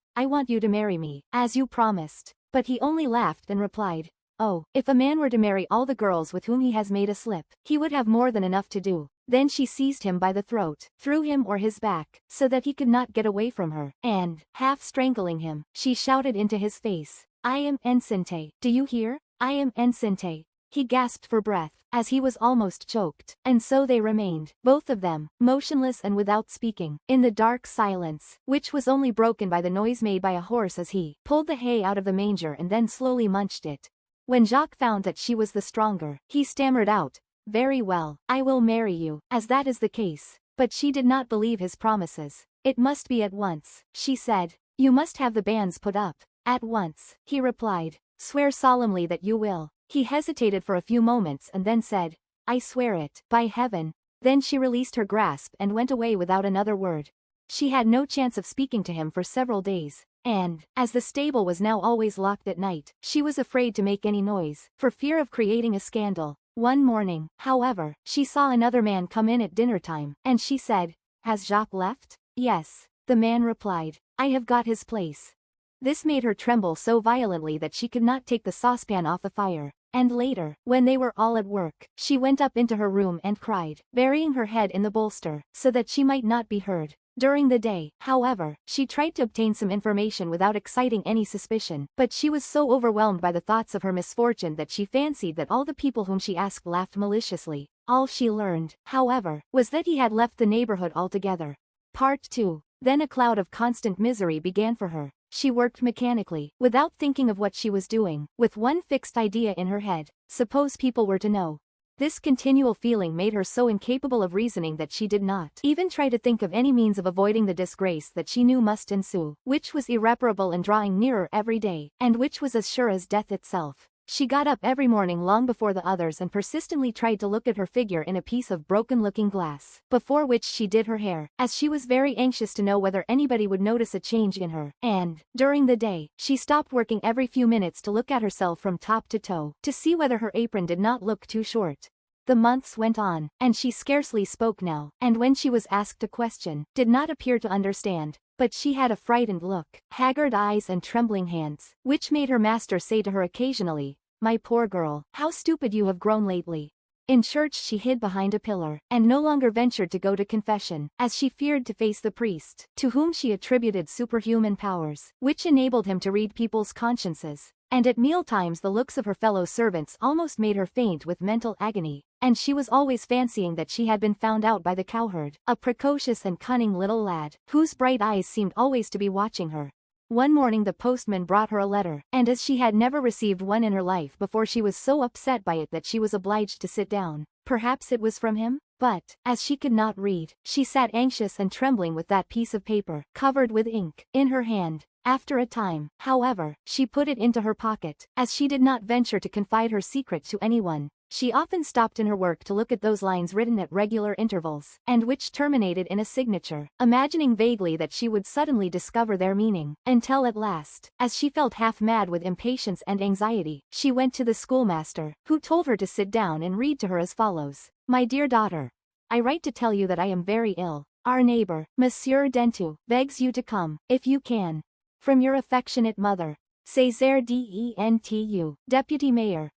you to marry me, as you promised." But he only laughed and replied, "Oh, if a man were to marry all the girls with whom he has made a slip, he would have more than enough to do." Then she seized him by the throat, threw him or his back, so that he could not get away from her, and, half strangling him, she shouted into his face, "I am enceinte, do you hear? I am enceinte." He gasped for breath, as he was almost choked, and so they remained, both of them, motionless and without speaking, in the dark silence, which was only broken by the noise made by a horse as he pulled the hay out of the manger and then slowly munched it. When Jacques found that she was the stronger, he stammered out, "Very well, I will marry you, as that is the case." But she did not believe his promises. "It must be at once," she said. "You must have the banns put up." "At once," he replied. "Swear solemnly that you will." He hesitated for a few moments and then said, "I swear it, by heaven." Then she released her grasp and went away without another word. She had no chance of speaking to him for several days, and, as the stable was now always locked at night, she was afraid to make any noise, for fear of creating a scandal. One morning, however, she saw another man come in at dinner time, and she said, "Has Jacques left?" "Yes." The man replied, "I have got his place." This made her tremble so violently that she could not take the saucepan off the fire, and later, when they were all at work, she went up into her room and cried, burying her head in the bolster, so that she might not be heard. During the day, however, she tried to obtain some information without exciting any suspicion, but she was so overwhelmed by the thoughts of her misfortune that she fancied that all the people whom she asked laughed maliciously. All she learned, however, was that he had left the neighborhood altogether. Part 2. Then a cloud of constant misery began for her. She worked mechanically, without thinking of what she was doing, with one fixed idea in her head: suppose people were to know. This continual feeling made her so incapable of reasoning that she did not even try to think of any means of avoiding the disgrace that she knew must ensue, which was irreparable and drawing nearer every day, and which was as sure as death itself. She got up every morning long before the others and persistently tried to look at her figure in a piece of broken-looking glass, before which she did her hair, as she was very anxious to know whether anybody would notice a change in her, and, during the day, she stopped working every few minutes to look at herself from top to toe, to see whether her apron did not look too short. The months went on, and she scarcely spoke now, and when she was asked a question, did not appear to understand. But she had a frightened look, haggard eyes and trembling hands, which made her master say to her occasionally, "My poor girl, how stupid you have grown lately." In church she hid behind a pillar, and no longer ventured to go to confession, as she feared to face the priest, to whom she attributed superhuman powers, which enabled him to read people's consciences. And at mealtimes the looks of her fellow servants almost made her faint with mental agony, and she was always fancying that she had been found out by the cowherd, a precocious and cunning little lad, whose bright eyes seemed always to be watching her. One morning the postman brought her a letter, and as she had never received one in her life before, she was so upset by it that she was obliged to sit down. Perhaps it was from him? But, as she could not read, she sat anxious and trembling with that piece of paper, covered with ink, in her hand. After a time, however, she put it into her pocket, as she did not venture to confide her secret to anyone. She often stopped in her work to look at those lines written at regular intervals, and which terminated in a signature, imagining vaguely that she would suddenly discover their meaning, until at last, as she felt half mad with impatience and anxiety, she went to the schoolmaster, who told her to sit down and read to her as follows: "My dear daughter, I write to tell you that I am very ill. Our neighbor, Monsieur Dentu, begs you to come, if you can. From your affectionate mother, Césaire Dentu, Deputy Mayor."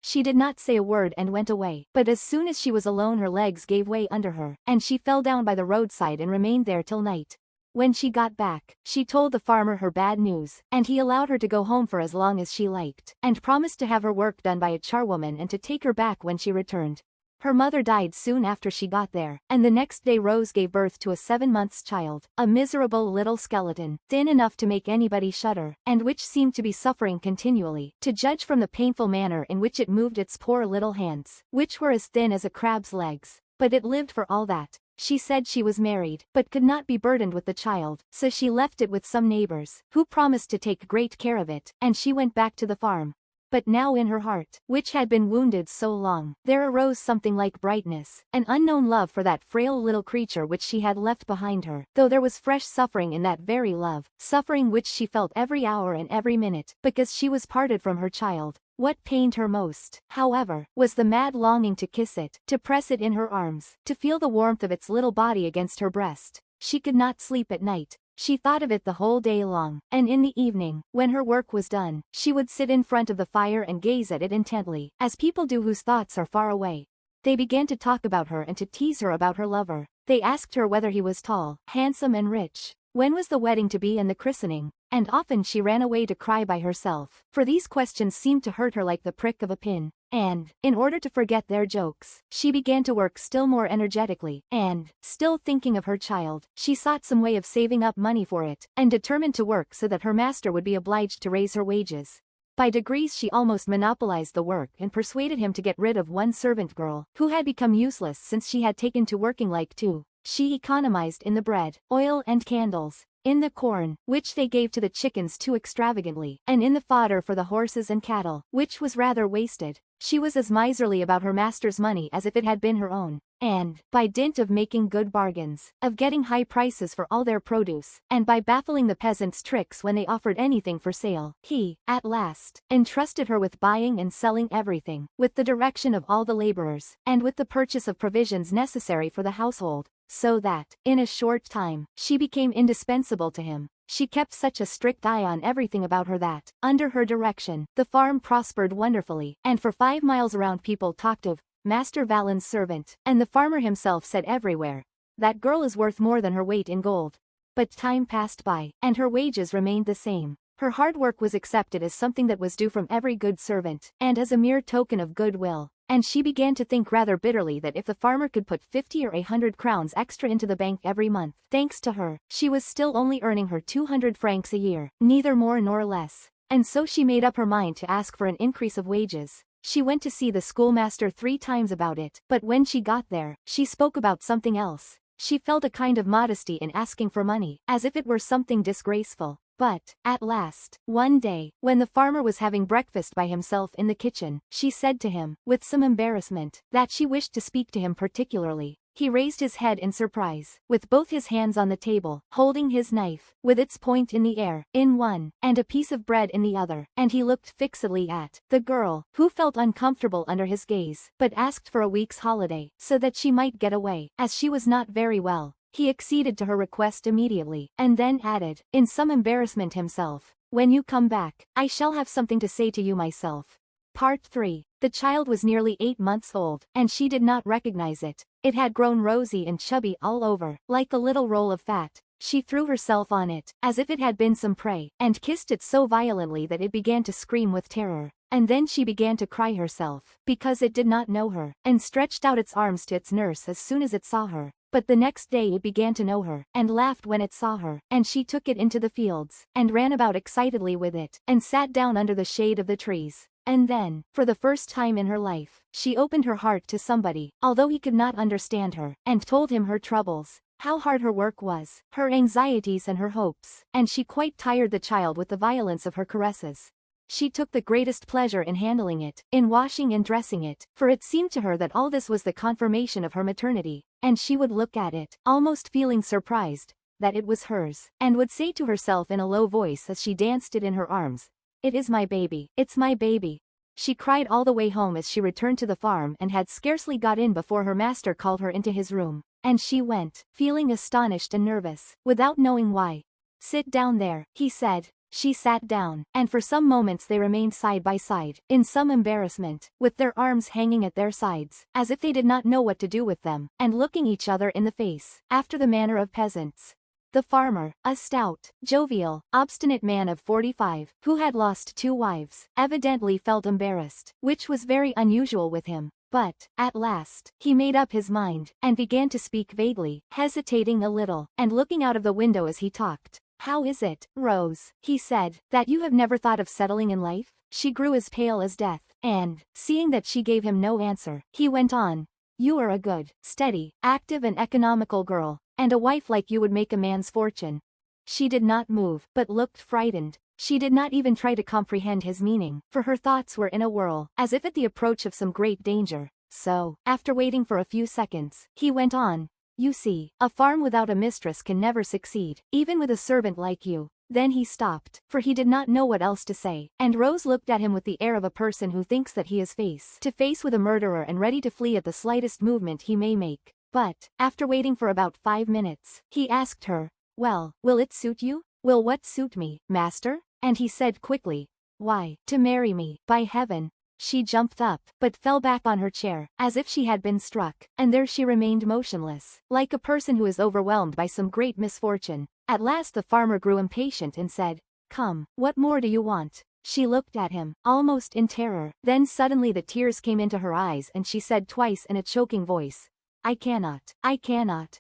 She did not say a word and went away, but as soon as she was alone her legs gave way under her, and she fell down by the roadside and remained there till night. When she got back, she told the farmer her bad news, and he allowed her to go home for as long as she liked, and promised to have her work done by a charwoman and to take her back when she returned. Her mother died soon after she got there, and the next day Rose gave birth to a 7 months child, a miserable little skeleton, thin enough to make anybody shudder, and which seemed to be suffering continually, to judge from the painful manner in which it moved its poor little hands, which were as thin as a crab's legs. But it lived for all that. She said she was married, but could not be burdened with the child, so she left it with some neighbors, who promised to take great care of it, and she went back to the farm. But now in her heart, which had been wounded so long, there arose something like brightness, an unknown love for that frail little creature which she had left behind her, though there was fresh suffering in that very love, suffering which she felt every hour and every minute, because she was parted from her child. What pained her most, however, was the mad longing to kiss it, to press it in her arms, to feel the warmth of its little body against her breast. She could not sleep at night. She thought of it the whole day long, and in the evening, when her work was done, she would sit in front of the fire and gaze at it intently, as people do whose thoughts are far away. They began to talk about her and to tease her about her lover. They asked her whether he was tall, handsome and rich. When was the wedding to be and the christening? And often she ran away to cry by herself, for these questions seemed to hurt her like the prick of a pin. And, in order to forget their jokes, she began to work still more energetically, and, still thinking of her child, she sought some way of saving up money for it, and determined to work so that her master would be obliged to raise her wages. By degrees she almost monopolized the work and persuaded him to get rid of one servant girl, who had become useless since she had taken to working like two. She economized in the bread, oil and candles, in the corn, which they gave to the chickens too extravagantly, and in the fodder for the horses and cattle, which was rather wasted. She was as miserly about her master's money as if it had been her own, and, by dint of making good bargains, of getting high prices for all their produce, and by baffling the peasants' tricks when they offered anything for sale, he, at last, entrusted her with buying and selling everything, with the direction of all the laborers, and with the purchase of provisions necessary for the household, so that, in a short time, she became indispensable to him. She kept such a strict eye on everything about her that, under her direction, the farm prospered wonderfully, and for 5 miles around people talked of Master Vallen's servant, and the farmer himself said everywhere, "That girl is worth more than her weight in gold." But time passed by, and her wages remained the same. Her hard work was accepted as something that was due from every good servant, and as a mere token of goodwill. And she began to think rather bitterly that if the farmer could put 50 or 100 crowns extra into the bank every month, thanks to her, she was still only earning her 200 francs a year, neither more nor less. And so she made up her mind to ask for an increase of wages. She went to see the schoolmaster 3 times about it, but when she got there, she spoke about something else. She felt a kind of modesty in asking for money, as if it were something disgraceful. But, at last, one day, when the farmer was having breakfast by himself in the kitchen, she said to him, with some embarrassment, that she wished to speak to him particularly. He raised his head in surprise, with both his hands on the table, holding his knife, with its point in the air, in one, and a piece of bread in the other, and he looked fixedly at the girl, who felt uncomfortable under his gaze, but asked for a week's holiday, so that she might get away, as she was not very well. He acceded to her request immediately, and then added, in some embarrassment himself, "When you come back, I shall have something to say to you myself." Part 3. The child was nearly 8 months old, and she did not recognize it. It had grown rosy and chubby all over, like a little roll of fat. She threw herself on it, as if it had been some prey, and kissed it so violently that it began to scream with terror. And then she began to cry herself, because it did not know her, and stretched out its arms to its nurse as soon as it saw her. But the next day it began to know her, and laughed when it saw her, and she took it into the fields, and ran about excitedly with it, and sat down under the shade of the trees. And then, for the first time in her life, she opened her heart to somebody, although he could not understand her, and told him her troubles, how hard her work was, her anxieties and her hopes, and she quite tired the child with the violence of her caresses. She took the greatest pleasure in handling it, in washing and dressing it, for it seemed to her that all this was the confirmation of her maternity, and she would look at it, almost feeling surprised, that it was hers, and would say to herself in a low voice as she danced it in her arms, "It is my baby, it's my baby." She cried all the way home as she returned to the farm and had scarcely got in before her master called her into his room, and she went, feeling astonished and nervous, without knowing why. "Sit down there," he said. She sat down, and for some moments they remained side by side, in some embarrassment, with their arms hanging at their sides, as if they did not know what to do with them, and looking each other in the face, after the manner of peasants. The farmer, a stout, jovial, obstinate man of 45, who had lost 2 wives, evidently felt embarrassed, which was very unusual with him. But, at last, he made up his mind, and began to speak vaguely, hesitating a little, and looking out of the window as he talked. "How is it, Rose," he said, "that you have never thought of settling in life?" She grew as pale as death, and, seeing that she gave him no answer, he went on. "You are a good, steady, active and economical girl, and a wife like you would make a man's fortune." She did not move, but looked frightened. She did not even try to comprehend his meaning, for her thoughts were in a whirl, as if at the approach of some great danger. So, after waiting for a few seconds, he went on. "You see, a farm without a mistress can never succeed, even with a servant like you." Then he stopped, for he did not know what else to say, and Rose looked at him with the air of a person who thinks that he is face to face with a murderer and ready to flee at the slightest movement he may make. But, after waiting for about 5 minutes, he asked her, "Well, will it suit you?" "Will what suit me, master?" And he said quickly, "Why, to marry me, by heaven." She jumped up, but fell back on her chair, as if she had been struck, and there she remained motionless, like a person who is overwhelmed by some great misfortune. At last the farmer grew impatient and said, "Come, what more do you want?" She looked at him, almost in terror, then suddenly the tears came into her eyes and she said twice in a choking voice, I cannot.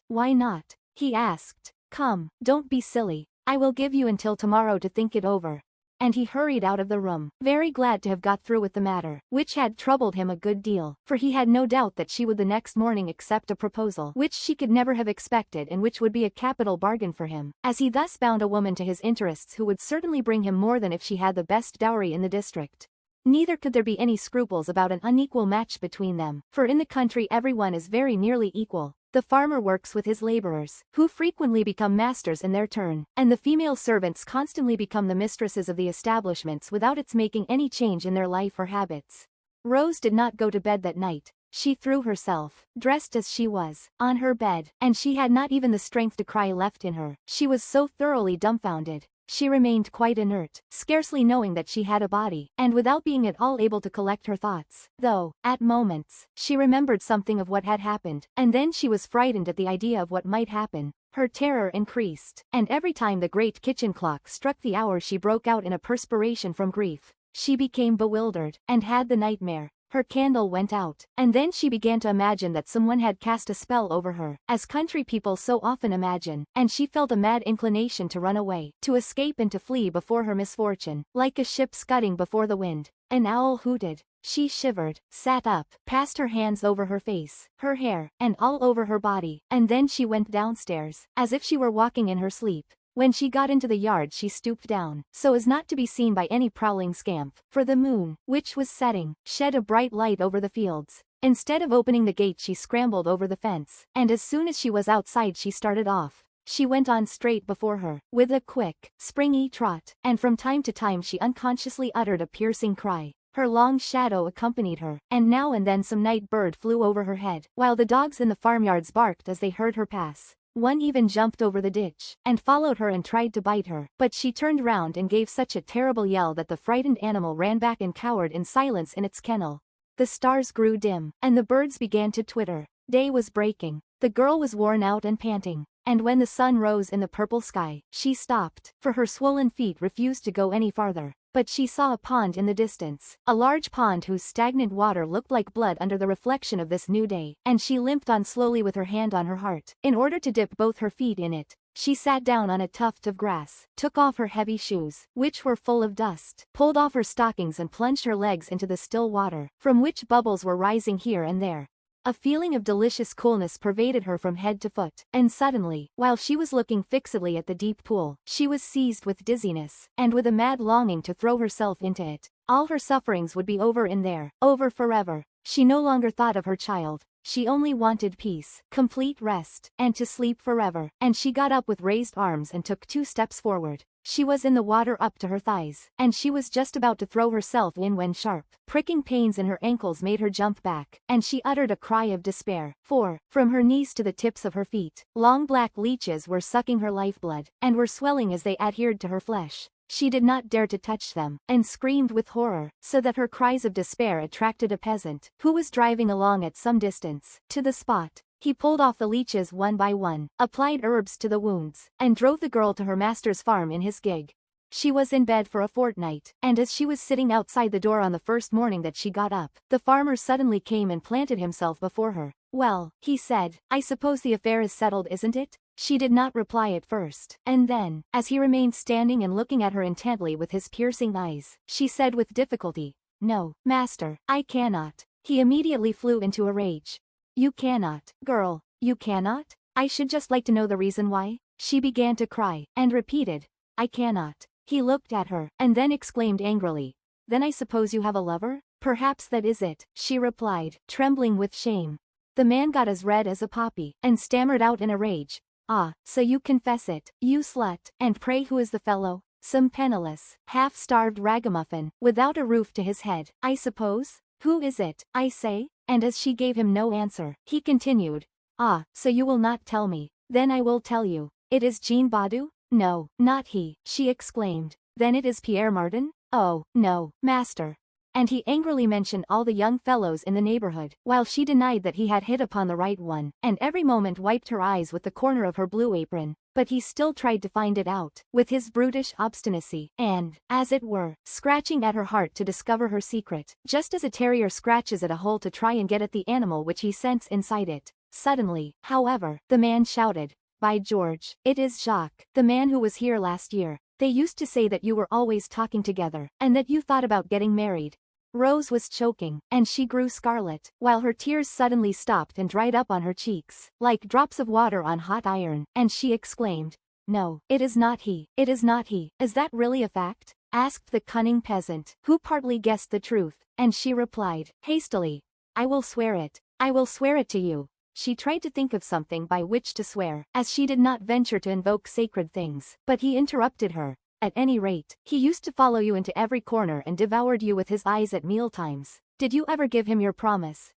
Why not?" He asked. "Come, don't be silly. I will give you until tomorrow to think it over." And he hurried out of the room, very glad to have got through with the matter, which had troubled him a good deal, for he had no doubt that she would the next morning accept a proposal which she could never have expected and which would be a capital bargain for him, as he thus bound a woman to his interests who would certainly bring him more than if she had the best dowry in the district. Neither could there be any scruples about an unequal match between them, for in the country everyone is very nearly equal. The farmer works with his laborers, who frequently become masters in their turn, and the female servants constantly become the mistresses of the establishments without its making any change in their life or habits. Rose did not go to bed that night. She threw herself, dressed as she was, on her bed, and she had not even the strength to cry left in her. She was so thoroughly dumbfounded. She remained quite inert, scarcely knowing that she had a body, and without being at all able to collect her thoughts, though, at moments, she remembered something of what had happened, and then she was frightened at the idea of what might happen. Her terror increased, and every time the great kitchen clock struck the hour she broke out in a perspiration from grief. She became bewildered, and had the nightmare. Her candle went out, and then she began to imagine that someone had cast a spell over her, as country people so often imagine, and she felt a mad inclination to run away, to escape and to flee before her misfortune, like a ship scudding before the wind. An owl hooted. She shivered, sat up, passed her hands over her face, her hair, and all over her body, and then she went downstairs, as if she were walking in her sleep. When she got into the yard she stooped down, so as not to be seen by any prowling scamp, for the moon, which was setting, shed a bright light over the fields. Instead of opening the gate she scrambled over the fence, and as soon as she was outside she started off. She went on straight before her, with a quick, springy trot, and from time to time she unconsciously uttered a piercing cry. Her long shadow accompanied her, and now and then some night bird flew over her head, while the dogs in the farmyards barked as they heard her pass. One even jumped over the ditch, and followed her and tried to bite her, but she turned round and gave such a terrible yell that the frightened animal ran back and cowered in silence in its kennel. The stars grew dim, and the birds began to twitter. Day was breaking. The girl was worn out and panting, and when the sun rose in the purple sky, she stopped, for her swollen feet refused to go any farther. But she saw a pond in the distance, a large pond whose stagnant water looked like blood under the reflection of this new day, and she limped on slowly with her hand on her heart, in order to dip both her feet in it. She sat down on a tuft of grass, took off her heavy shoes, which were full of dust, pulled off her stockings and plunged her legs into the still water, from which bubbles were rising here and there. A feeling of delicious coolness pervaded her from head to foot, and suddenly, while she was looking fixedly at the deep pool, she was seized with dizziness, and with a mad longing to throw herself into it. All her sufferings would be over in there, over forever. She no longer thought of her child. She only wanted peace, complete rest, and to sleep forever, and she got up with raised arms and took 2 steps forward. She was in the water up to her thighs, and she was just about to throw herself in when sharp, pricking pains in her ankles made her jump back, and she uttered a cry of despair, for, from her knees to the tips of her feet, long black leeches were sucking her lifeblood, and were swelling as they adhered to her flesh. She did not dare to touch them, and screamed with horror, so that her cries of despair attracted a peasant, who was driving along at some distance, to the spot. He pulled off the leeches one by one, applied herbs to the wounds, and drove the girl to her master's farm in his gig. She was in bed for a fortnight, and as she was sitting outside the door on the first morning that she got up, the farmer suddenly came and planted himself before her. "Well," he said, "I suppose the affair is settled, isn't it?" She did not reply at first, and then, as he remained standing and looking at her intently with his piercing eyes, she said with difficulty, "No, master, I cannot." He immediately flew into a rage. "You cannot, girl, you cannot? I should just like to know the reason why." She began to cry, and repeated, "I cannot." He looked at her, and then exclaimed angrily, "Then I suppose you have a lover?" "Perhaps that is it," she replied, trembling with shame. The man got as red as a poppy, and stammered out in a rage, "Ah, so you confess it, you slut, and pray who is the fellow?" "Some penniless, half-starved ragamuffin, without a roof to his head, I suppose? Who is it, I say?" And as she gave him no answer, he continued, "Ah, so you will not tell me. Then I will tell you. It is Jean Badu?" "No, not he," she exclaimed. "Then it is Pierre Martin?" "Oh, no, master." And he angrily mentioned all the young fellows in the neighborhood, while she denied that he had hit upon the right one, and every moment wiped her eyes with the corner of her blue apron. But he still tried to find it out, with his brutish obstinacy, and, as it were, scratching at her heart to discover her secret, just as a terrier scratches at a hole to try and get at the animal which he scents inside it. Suddenly, however, the man shouted, "By George, it is Jacques, the man who was here last year. They used to say that you were always talking together, and that you thought about getting married." Rose was choking, and she grew scarlet, while her tears suddenly stopped and dried up on her cheeks, like drops of water on hot iron, and she exclaimed, "No, it is not he, it is not he." "Is that really a fact?" asked the cunning peasant, who partly guessed the truth, and she replied, hastily, "I will swear it, I will swear it to you." She tried to think of something by which to swear, as she did not venture to invoke sacred things, but he interrupted her. "At any rate, he used to follow you into every corner and devoured you with his eyes at mealtimes. Did you ever give him your promise,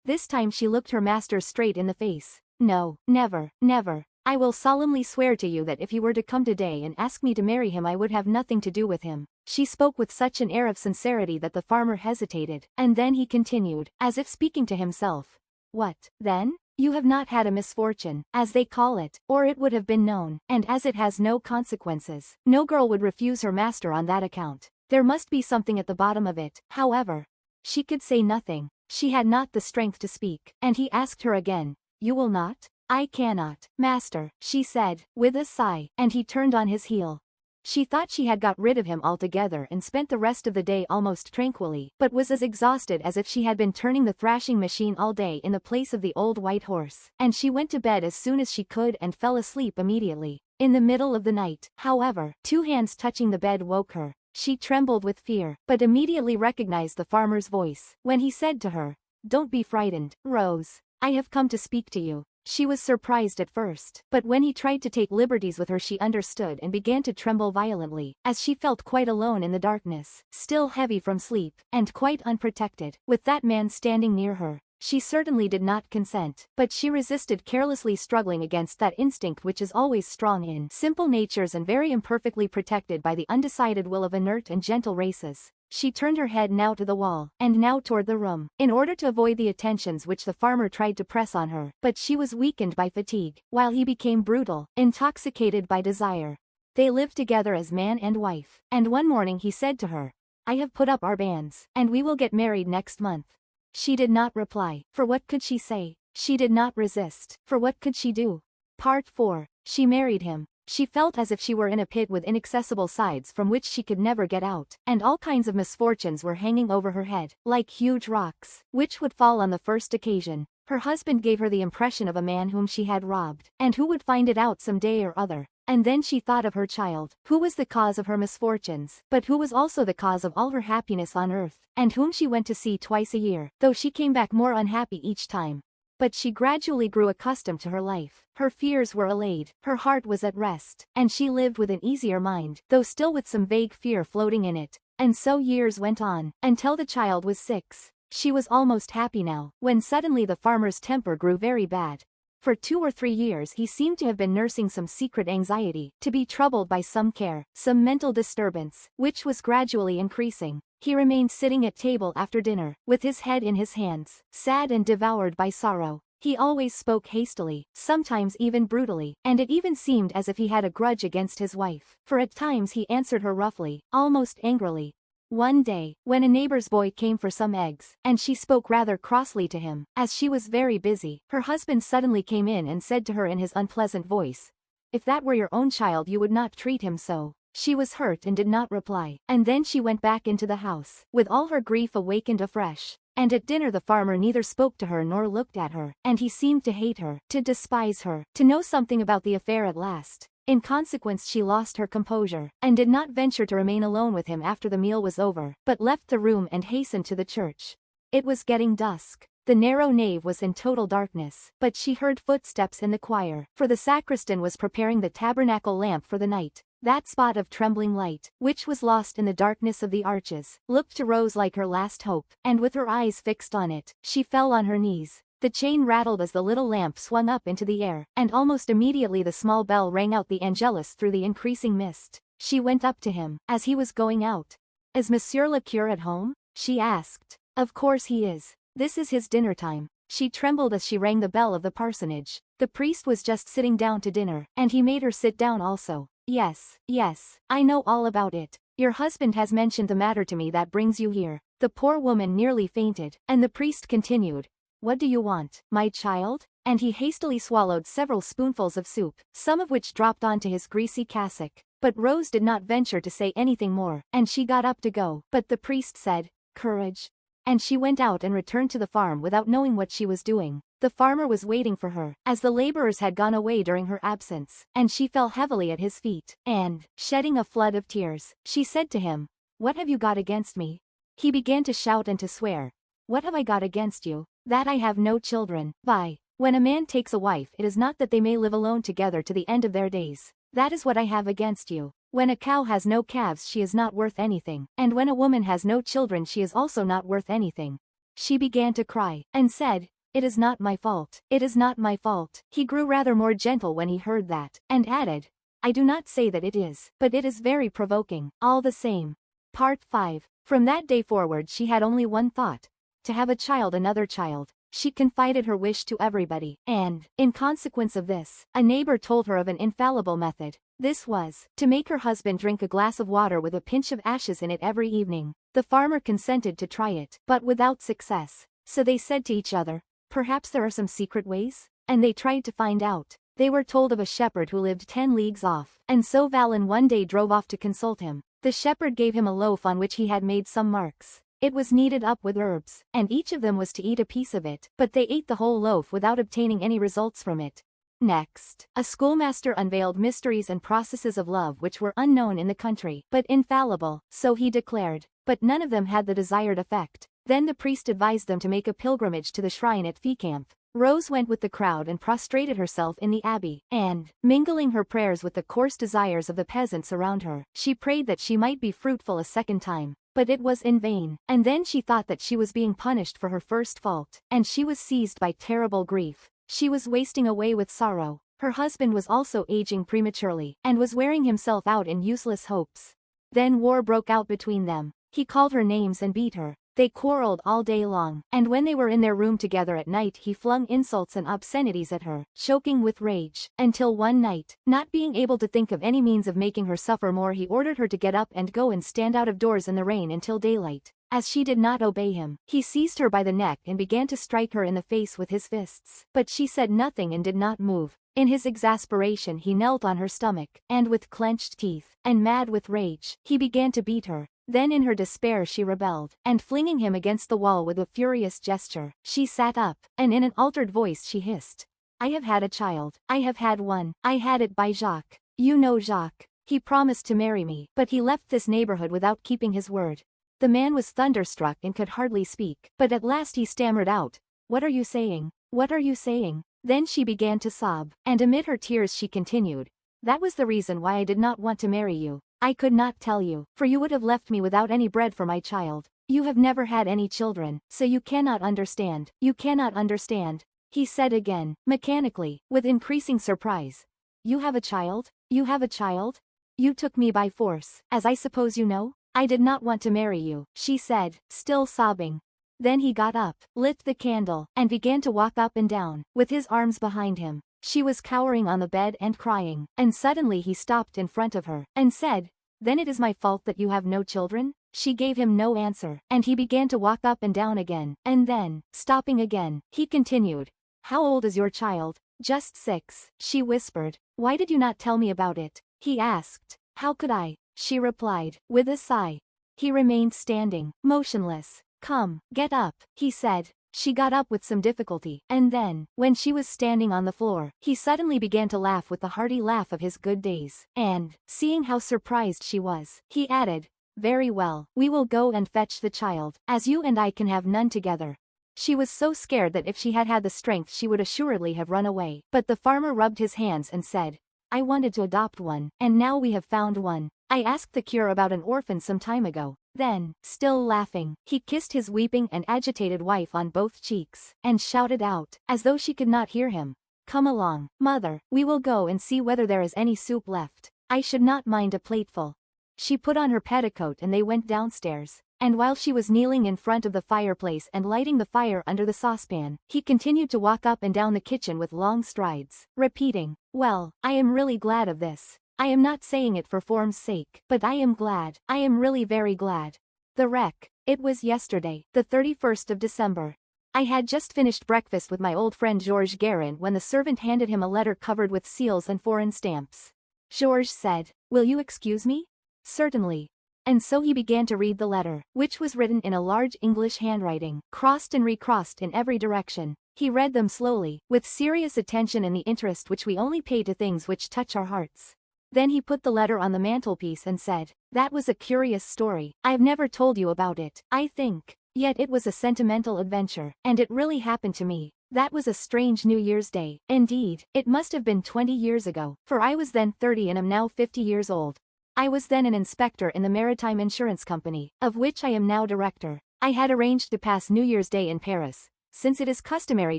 This time she looked her master straight in the face. "No, never, never. I will solemnly swear to you that if he were to come today and ask me to marry him I would have nothing to do with him." She spoke with such an air of sincerity that the farmer hesitated, and then he continued, as if speaking to himself, "What, then? You have not had a misfortune, as they call it, or it would have been known, and as it has no consequences, no girl would refuse her master on that account. There must be something at the bottom of it." However, she could say nothing. She had not the strength to speak, and he asked her again, "You will not?" "I cannot, master," she said, with a sigh, and he turned on his heel. She thought she had got rid of him altogether and spent the rest of the day almost tranquilly, but was as exhausted as if she had been turning the thrashing machine all day in the place of the old white horse, and she went to bed as soon as she could and fell asleep immediately. In the middle of the night, however, two hands touching the bed woke her. She trembled with fear, but immediately recognized the farmer's voice, when he said to her, "Don't be frightened, Rose. I have come to speak to you." She was surprised at first, but when he tried to take liberties with her she understood and began to tremble violently, as she felt quite alone in the darkness, still heavy from sleep, and quite unprotected, with that man standing near her. She certainly did not consent, but she resisted, carelessly struggling against that instinct which is always strong in simple natures and very imperfectly protected by the undecided will of inert and gentle races. She turned her head now to the wall, and now toward the room, in order to avoid the attentions which the farmer tried to press on her, but she was weakened by fatigue, while he became brutal, intoxicated by desire. They lived together as man and wife, and one morning he said to her, "I have put up our banns, and we will get married next month." She did not reply, for what could she say? She did not resist, for what could she do? Part 4. She married him. She felt as if she were in a pit with inaccessible sides from which she could never get out, and all kinds of misfortunes were hanging over her head, like huge rocks, which would fall on the first occasion. Her husband gave her the impression of a man whom she had robbed, and who would find it out some day or other. And then she thought of her child, who was the cause of her misfortunes, but who was also the cause of all her happiness on earth, and whom she went to see twice a year, though she came back more unhappy each time. But she gradually grew accustomed to her life. Her fears were allayed, her heart was at rest, and she lived with an easier mind, though still with some vague fear floating in it. And so years went on, until the child was 6. She was almost happy now, when suddenly the farmer's temper grew very bad. For 2 or 3 years he seemed to have been nursing some secret anxiety, to be troubled by some care, some mental disturbance, which was gradually increasing. He remained sitting at table after dinner, with his head in his hands, sad and devoured by sorrow. He always spoke hastily, sometimes even brutally, and it even seemed as if he had a grudge against his wife, for at times he answered her roughly, almost angrily. One day, when a neighbor's boy came for some eggs, and she spoke rather crossly to him, as she was very busy, her husband suddenly came in and said to her in his unpleasant voice, "If that were your own child you would not treat him so." She was hurt and did not reply, and then she went back into the house, with all her grief awakened afresh. And at dinner the farmer neither spoke to her nor looked at her, and he seemed to hate her, to despise her, to know something about the affair at last. In consequence she lost her composure, and did not venture to remain alone with him after the meal was over, but left the room and hastened to the church. It was getting dusk. The narrow nave was in total darkness, but she heard footsteps in the choir, for the sacristan was preparing the tabernacle lamp for the night. That spot of trembling light, which was lost in the darkness of the arches, looked to Rose like her last hope, and with her eyes fixed on it, she fell on her knees. The chain rattled as the little lamp swung up into the air, and almost immediately the small bell rang out the Angelus through the increasing mist. She went up to him, as he was going out. "Is Monsieur le Curé at home?" she asked. "Of course he is. This is his dinner time." She trembled as she rang the bell of the parsonage. The priest was just sitting down to dinner, and he made her sit down also. "Yes, yes, I know all about it. Your husband has mentioned the matter to me that brings you here." The poor woman nearly fainted, and the priest continued, "What do you want, my child?" And he hastily swallowed several spoonfuls of soup, some of which dropped onto his greasy cassock. But Rose did not venture to say anything more, and she got up to go, but the priest said, "Courage." And she went out and returned to the farm without knowing what she was doing. The farmer was waiting for her, as the laborers had gone away during her absence, and she fell heavily at his feet, and, shedding a flood of tears, she said to him, "What have you got against me?" He began to shout and to swear. "What have I got against you? That I have no children. Why, when a man takes a wife it is not that they may live alone together to the end of their days. That is what I have against you. When a cow has no calves she is not worth anything, and when a woman has no children she is also not worth anything." She began to cry, and said, "It is not my fault. It is not my fault." He grew rather more gentle when he heard that, and added, "I do not say that it is, but it is very provoking, all the same." Part 5. From that day forward she had only one thought, to have a child, another child. She confided her wish to everybody, and, in consequence of this, a neighbor told her of an infallible method. This was, to make her husband drink a glass of water with a pinch of ashes in it every evening. The farmer consented to try it, but without success. So they said to each other, "Perhaps there are some secret ways?" And they tried to find out. They were told of a shepherd who lived 10 leagues off, and so Valin one day drove off to consult him. The shepherd gave him a loaf on which he had made some marks. It was kneaded up with herbs, and each of them was to eat a piece of it, but they ate the whole loaf without obtaining any results from it. Next, a schoolmaster unveiled mysteries and processes of love which were unknown in the country, but infallible, so he declared, but none of them had the desired effect. Then the priest advised them to make a pilgrimage to the shrine at Fécamp. Rose went with the crowd and prostrated herself in the abbey, and, mingling her prayers with the coarse desires of the peasants around her, she prayed that she might be fruitful a second time. But it was in vain, and then she thought that she was being punished for her first fault, and she was seized by terrible grief. She was wasting away with sorrow. Her husband was also aging prematurely, and was wearing himself out in useless hopes. Then war broke out between them. He called her names and beat her. They quarreled all day long, and when they were in their room together at night he flung insults and obscenities at her, choking with rage, until one night, not being able to think of any means of making her suffer more, he ordered her to get up and go and stand out of doors in the rain until daylight. As she did not obey him, he seized her by the neck and began to strike her in the face with his fists. But she said nothing and did not move. In his exasperation he knelt on her stomach, and with clenched teeth, and mad with rage, he began to beat her. Then in her despair she rebelled, and flinging him against the wall with a furious gesture, she sat up, and in an altered voice she hissed, "I have had a child. I have had one. I had it by Jacques. You know Jacques. He promised to marry me, but he left this neighborhood without keeping his word." The man was thunderstruck and could hardly speak, but at last he stammered out, "What are you saying? What are you saying?" Then she began to sob, and amid her tears she continued, "That was the reason why I did not want to marry you. I could not tell you, for you would have left me without any bread for my child. You have never had any children, so you cannot understand. You cannot understand." He said again, mechanically, with increasing surprise, "You have a child? You have a child? You took me by force, as I suppose you know?" "I did not want to marry you," she said, still sobbing. Then he got up, lit the candle, and began to walk up and down, with his arms behind him. She was cowering on the bed and crying, and suddenly he stopped in front of her, and said, "Then it is my fault that you have no children?" She gave him no answer, and he began to walk up and down again, and then, stopping again, he continued, "How old is your child?" "Just 6, she whispered. "Why did you not tell me about it?" he asked. "How could I?" she replied, with a sigh. He remained standing, motionless. "Come, get up," he said. She got up with some difficulty, and then, when she was standing on the floor, he suddenly began to laugh with the hearty laugh of his good days, and, seeing how surprised she was, he added, "Very well, we will go and fetch the child, as you and I can have none together." She was so scared that if she had had the strength she would assuredly have run away, but the farmer rubbed his hands and said, "I wanted to adopt one, and now we have found one. I asked the cure about an orphan some time ago." Then, still laughing, he kissed his weeping and agitated wife on both cheeks, and shouted out, as though she could not hear him, "Come along, mother, we will go and see whether there is any soup left. I should not mind a plateful." She put on her petticoat and they went downstairs, and while she was kneeling in front of the fireplace and lighting the fire under the saucepan, he continued to walk up and down the kitchen with long strides, repeating, "Well, I am really glad of this. I am not saying it for form's sake, but I am glad, I am really very glad." The wreck. It was yesterday, the 31st of December. I had just finished breakfast with my old friend Georges Guérin when the servant handed him a letter covered with seals and foreign stamps. Georges said, "Will you excuse me?" "Certainly." And so he began to read the letter, which was written in a large English handwriting, crossed and recrossed in every direction. He read them slowly, with serious attention and the interest which we only pay to things which touch our hearts. Then he put the letter on the mantelpiece and said, "That was a curious story. I've never told you about it, I think. Yet it was a sentimental adventure, and it really happened to me. That was a strange New Year's Day. Indeed, it must have been 20 years ago, for I was then 30 and am now 50 years old. I was then an inspector in the Maritime Insurance Company, of which I am now director. I had arranged to pass New Year's Day in Paris, since it is customary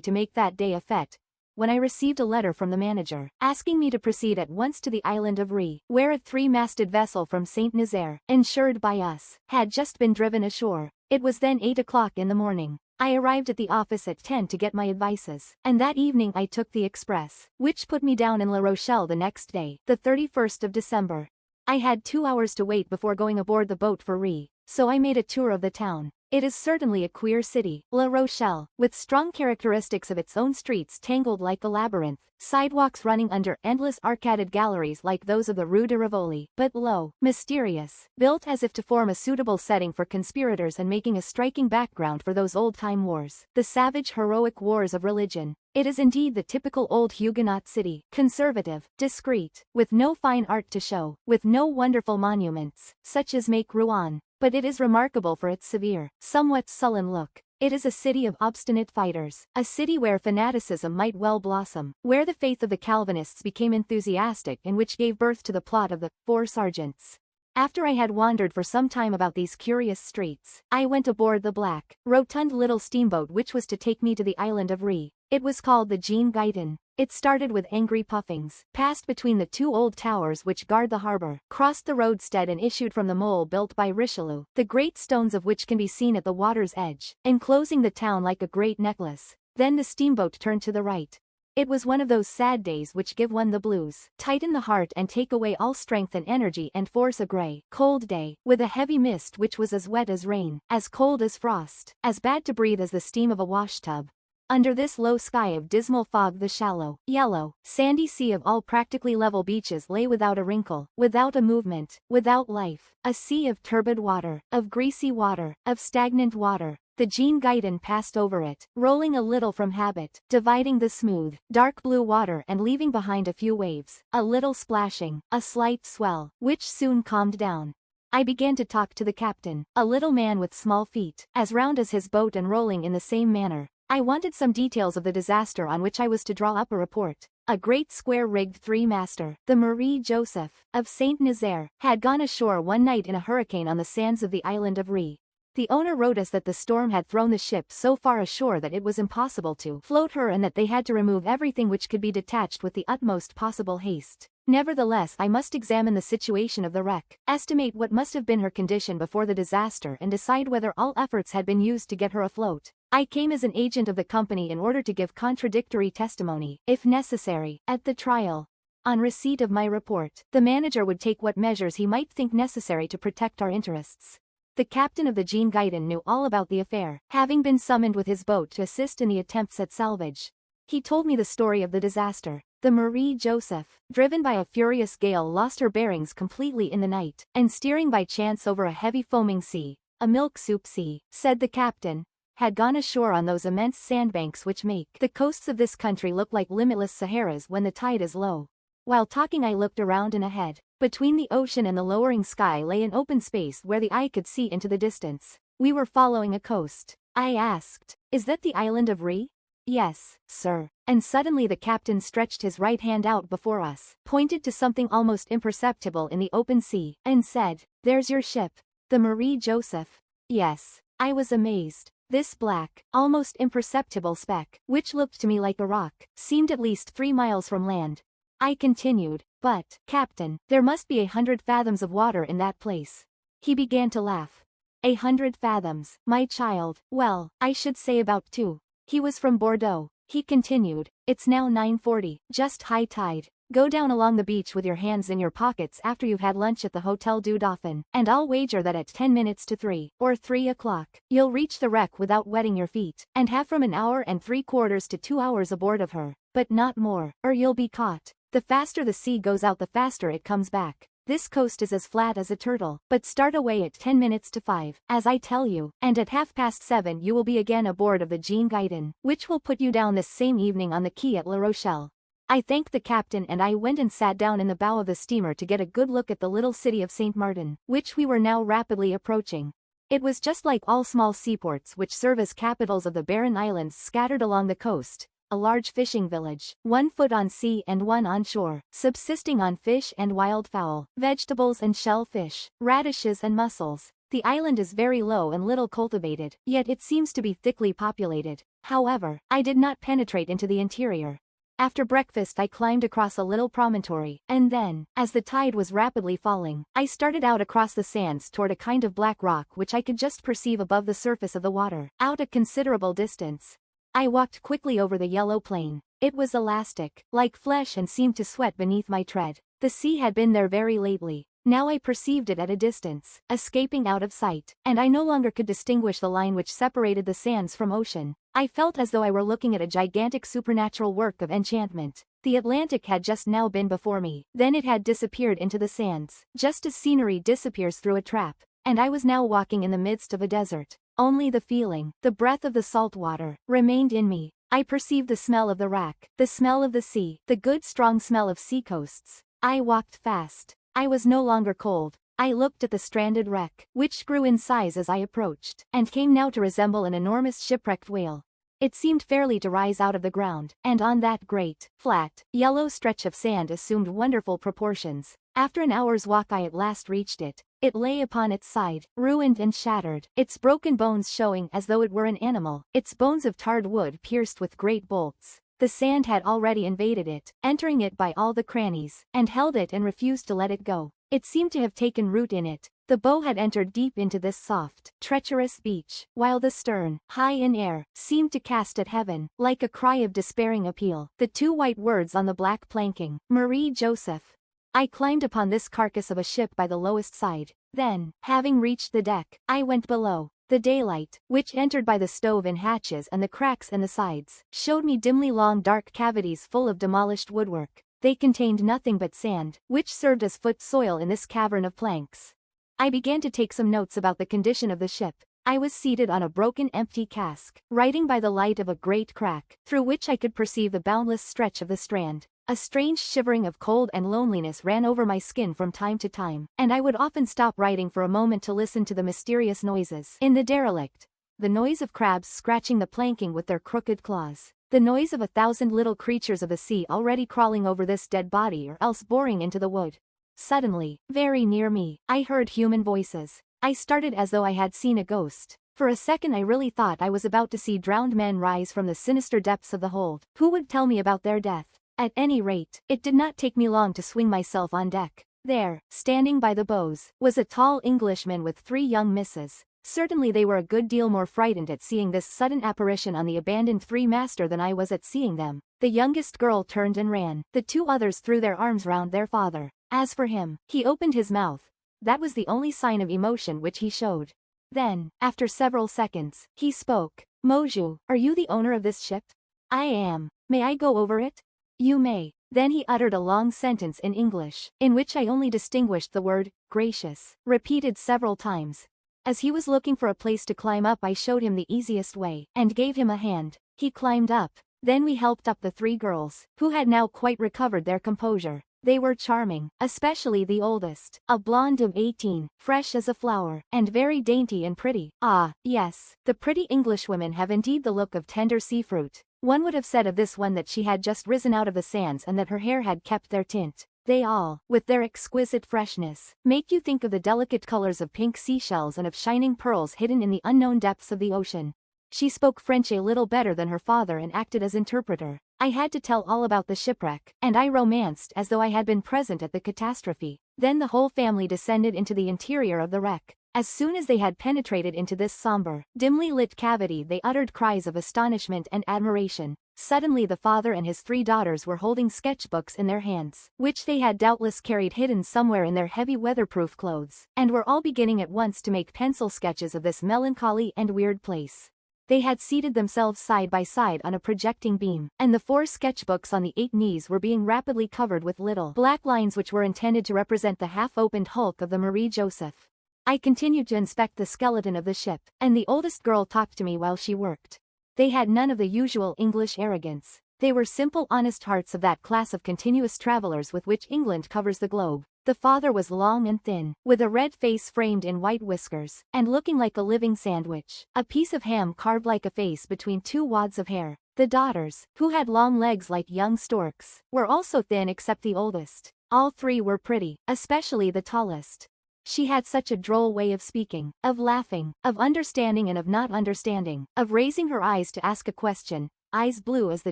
to make that day a fête, when I received a letter from the manager, asking me to proceed at once to the island of Ré, where a 3-masted vessel from Saint Nazaire, insured by us, had just been driven ashore. It was then 8 o'clock in the morning. I arrived at the office at 10 to get my advices, and that evening I took the express, which put me down in La Rochelle the next day, the 31st of December. I had 2 hours to wait before going aboard the boat for Ré, so I made a tour of the town. It is certainly a queer city, La Rochelle, with strong characteristics of its own streets tangled like a labyrinth, sidewalks running under endless arcaded galleries like those of the Rue de Rivoli, but low, mysterious, built as if to form a suitable setting for conspirators and making a striking background for those old-time wars, the savage heroic wars of religion. It is indeed the typical old Huguenot city, conservative, discreet, with no fine art to show, with no wonderful monuments, such as make Rouen. But it is remarkable for its severe, somewhat sullen look. It is a city of obstinate fighters, a city where fanaticism might well blossom, where the faith of the Calvinists became enthusiastic and which gave birth to the plot of the Four Sergeants. After I had wandered for some time about these curious streets, I went aboard the black, rotund little steamboat which was to take me to the island of Ré. It was called the Jane Austen. It started with angry puffings, passed between the 2 old towers which guard the harbor, crossed the roadstead and issued from the mole built by Richelieu, the great stones of which can be seen at the water's edge, enclosing the town like a great necklace. Then the steamboat turned to the right. It was one of those sad days which give one the blues, tighten the heart and take away all strength and energy and force, a grey, cold day, with a heavy mist which was as wet as rain, as cold as frost, as bad to breathe as the steam of a washtub. Under this low sky of dismal fog the shallow, yellow, sandy sea of all practically level beaches lay without a wrinkle, without a movement, without life, a sea of turbid water, of greasy water, of stagnant water. The Jane Austen passed over it, rolling a little from habit, dividing the smooth, dark blue water and leaving behind a few waves, a little splashing, a slight swell, which soon calmed down. I began to talk to the captain, a little man with small feet, as round as his boat and rolling in the same manner. I wanted some details of the disaster on which I was to draw up a report. A great square-rigged 3-master, the Marie Joseph, of Saint Nazaire, had gone ashore one night in a hurricane on the sands of the island of Ré. The owner wrote us that the storm had thrown the ship so far ashore that it was impossible to float her and that they had to remove everything which could be detached with the utmost possible haste. Nevertheless, I must examine the situation of the wreck, estimate what must have been her condition before the disaster and decide whether all efforts had been used to get her afloat. I came as an agent of the company in order to give contradictory testimony, if necessary, at the trial. On receipt of my report, the manager would take what measures he might think necessary to protect our interests. The captain of the Jane Austen knew all about the affair, having been summoned with his boat to assist in the attempts at salvage. He told me the story of the disaster. The Marie Joseph, driven by a furious gale, lost her bearings completely in the night, and steering by chance over a heavy foaming sea, a milk soup sea, said the captain, had gone ashore on those immense sandbanks which make the coasts of this country look like limitless Saharas when the tide is low. While talking I looked around and ahead. Between the ocean and the lowering sky lay an open space where the eye could see into the distance. We were following a coast. I asked, "Is that the island of Rhe?" "Yes, sir." And suddenly the captain stretched his right hand out before us, pointed to something almost imperceptible in the open sea, and said, "There's your ship." "The Marie Joseph." "Yes." I was amazed. This black, almost imperceptible speck, which looked to me like a rock, seemed at least 3 miles from land. I continued, "But, Captain, there must be 100 fathoms of water in that place." He began to laugh. 100 fathoms, my child, well, I should say about 2. He was from Bordeaux. He continued, "It's now 9:40, just high tide. Go down along the beach with your hands in your pockets after you've had lunch at the Hotel du Dauphin, and I'll wager that at 10 minutes to 3, or 3 o'clock, you'll reach the wreck without wetting your feet, and have from an hour and 3/4 to 2 hours aboard of her, but not more, or you'll be caught. The faster the sea goes out the faster it comes back. This coast is as flat as a turtle, but start away at 10 minutes to 5, as I tell you, and at 7:30 you will be again aboard of the Jane Austen, which will put you down this same evening on the quay at La Rochelle." I thanked the captain and I went and sat down in the bow of the steamer to get a good look at the little city of St. Martin, which we were now rapidly approaching. It was just like all small seaports which serve as capitals of the barren islands scattered along the coast. A large fishing village, 1 foot on sea and 1 on shore, subsisting on fish and wild fowl, vegetables and shellfish, radishes and mussels. The island is very low and little cultivated, yet it seems to be thickly populated. However, I did not penetrate into the interior. After breakfast I climbed across a little promontory, and then, as the tide was rapidly falling, I started out across the sands toward a kind of black rock which I could just perceive above the surface of the water, out a considerable distance. I walked quickly over the yellow plain. It was elastic, like flesh, and seemed to sweat beneath my tread. The sea had been there very lately. Now I perceived it at a distance, escaping out of sight, and I no longer could distinguish the line which separated the sands from ocean. I felt as though I were looking at a gigantic supernatural work of enchantment. The Atlantic had just now been before me, then it had disappeared into the sands, just as scenery disappears through a trap, and I was now walking in the midst of a desert. Only the feeling, the breath of the salt water, remained in me. I perceived the smell of the wrack, the smell of the sea, the good strong smell of seacoasts. I walked fast. I was no longer cold. I looked at the stranded wreck, which grew in size as I approached, and came now to resemble an enormous shipwrecked whale. It seemed fairly to rise out of the ground, and on that great, flat, yellow stretch of sand assumed wonderful proportions. After an hour's walk I at last reached it. It lay upon its side, ruined and shattered, its broken bones showing as though it were an animal, its bones of tarred wood pierced with great bolts. The sand had already invaded it, entering it by all the crannies, and held it and refused to let it go. It seemed to have taken root in it. The bow had entered deep into this soft, treacherous beach, while the stern, high in air, seemed to cast at heaven, like a cry of despairing appeal, the 2 white words on the black planking, "Marie Joseph." I climbed upon this carcass of a ship by the lowest side. Then, having reached the deck, I went below. The daylight, which entered by the stove in hatches and the cracks in the sides, showed me dimly long dark cavities full of demolished woodwork. They contained nothing but sand, which served as foot soil in this cavern of planks. I began to take some notes about the condition of the ship. I was seated on a broken empty cask, writing by the light of a great crack, through which I could perceive the boundless stretch of the strand. A strange shivering of cold and loneliness ran over my skin from time to time, and I would often stop writing for a moment to listen to the mysterious noises in the derelict. The noise of crabs scratching the planking with their crooked claws. The noise of 1,000 little creatures of the sea already crawling over this dead body or else boring into the wood. Suddenly, very near me, I heard human voices. I started as though I had seen a ghost. For a second I really thought I was about to see drowned men rise from the sinister depths of the hold. Who would tell me about their death? At any rate, it did not take me long to swing myself on deck. There, standing by the bows, was a tall Englishman with 3 young misses. Certainly they were a good deal more frightened at seeing this sudden apparition on the abandoned 3-master than I was at seeing them. The youngest girl turned and ran. The 2 others threw their arms round their father. As for him, he opened his mouth. That was the only sign of emotion which he showed. Then, after several seconds, he spoke. "Moju, are you the owner of this ship?" "I am. May I go over it?" "You may." Then he uttered a long sentence in English, in which I only distinguished the word, gracious, repeated several times. As he was looking for a place to climb up I showed him the easiest way, and gave him a hand. He climbed up. Then we helped up the 3 girls, who had now quite recovered their composure. They were charming, especially the oldest, a blonde of 18, fresh as a flower, and very dainty and pretty. Ah, yes, the pretty Englishwomen have indeed the look of tender sea fruit. One would have said of this one that she had just risen out of the sands and that her hair had kept their tint. They all, with their exquisite freshness, make you think of the delicate colors of pink seashells and of shining pearls hidden in the unknown depths of the ocean. She spoke French a little better than her father and acted as interpreter. I had to tell all about the shipwreck, and I romanced as though I had been present at the catastrophe. Then the whole family descended into the interior of the wreck. As soon as they had penetrated into this somber, dimly lit cavity they uttered cries of astonishment and admiration. Suddenly the father and his 3 daughters were holding sketchbooks in their hands, which they had doubtless carried hidden somewhere in their heavy weatherproof clothes, and were all beginning at once to make pencil sketches of this melancholy and weird place. They had seated themselves side by side on a projecting beam, and the 4 sketchbooks on the 8 knees were being rapidly covered with little black lines which were intended to represent the half-opened hulk of the Marie Joseph. I continued to inspect the skeleton of the ship, and the oldest girl talked to me while she worked. They had none of the usual English arrogance. They were simple honest hearts of that class of continuous travelers with which England covers the globe. The father was long and thin, with a red face framed in white whiskers, and looking like a living sandwich, a piece of ham carved like a face between 2 wads of hair. The daughters, who had long legs like young storks, were also thin except the oldest. All 3 were pretty, especially the tallest. She had such a droll way of speaking, of laughing, of understanding and of not understanding, of raising her eyes to ask a question, eyes blue as the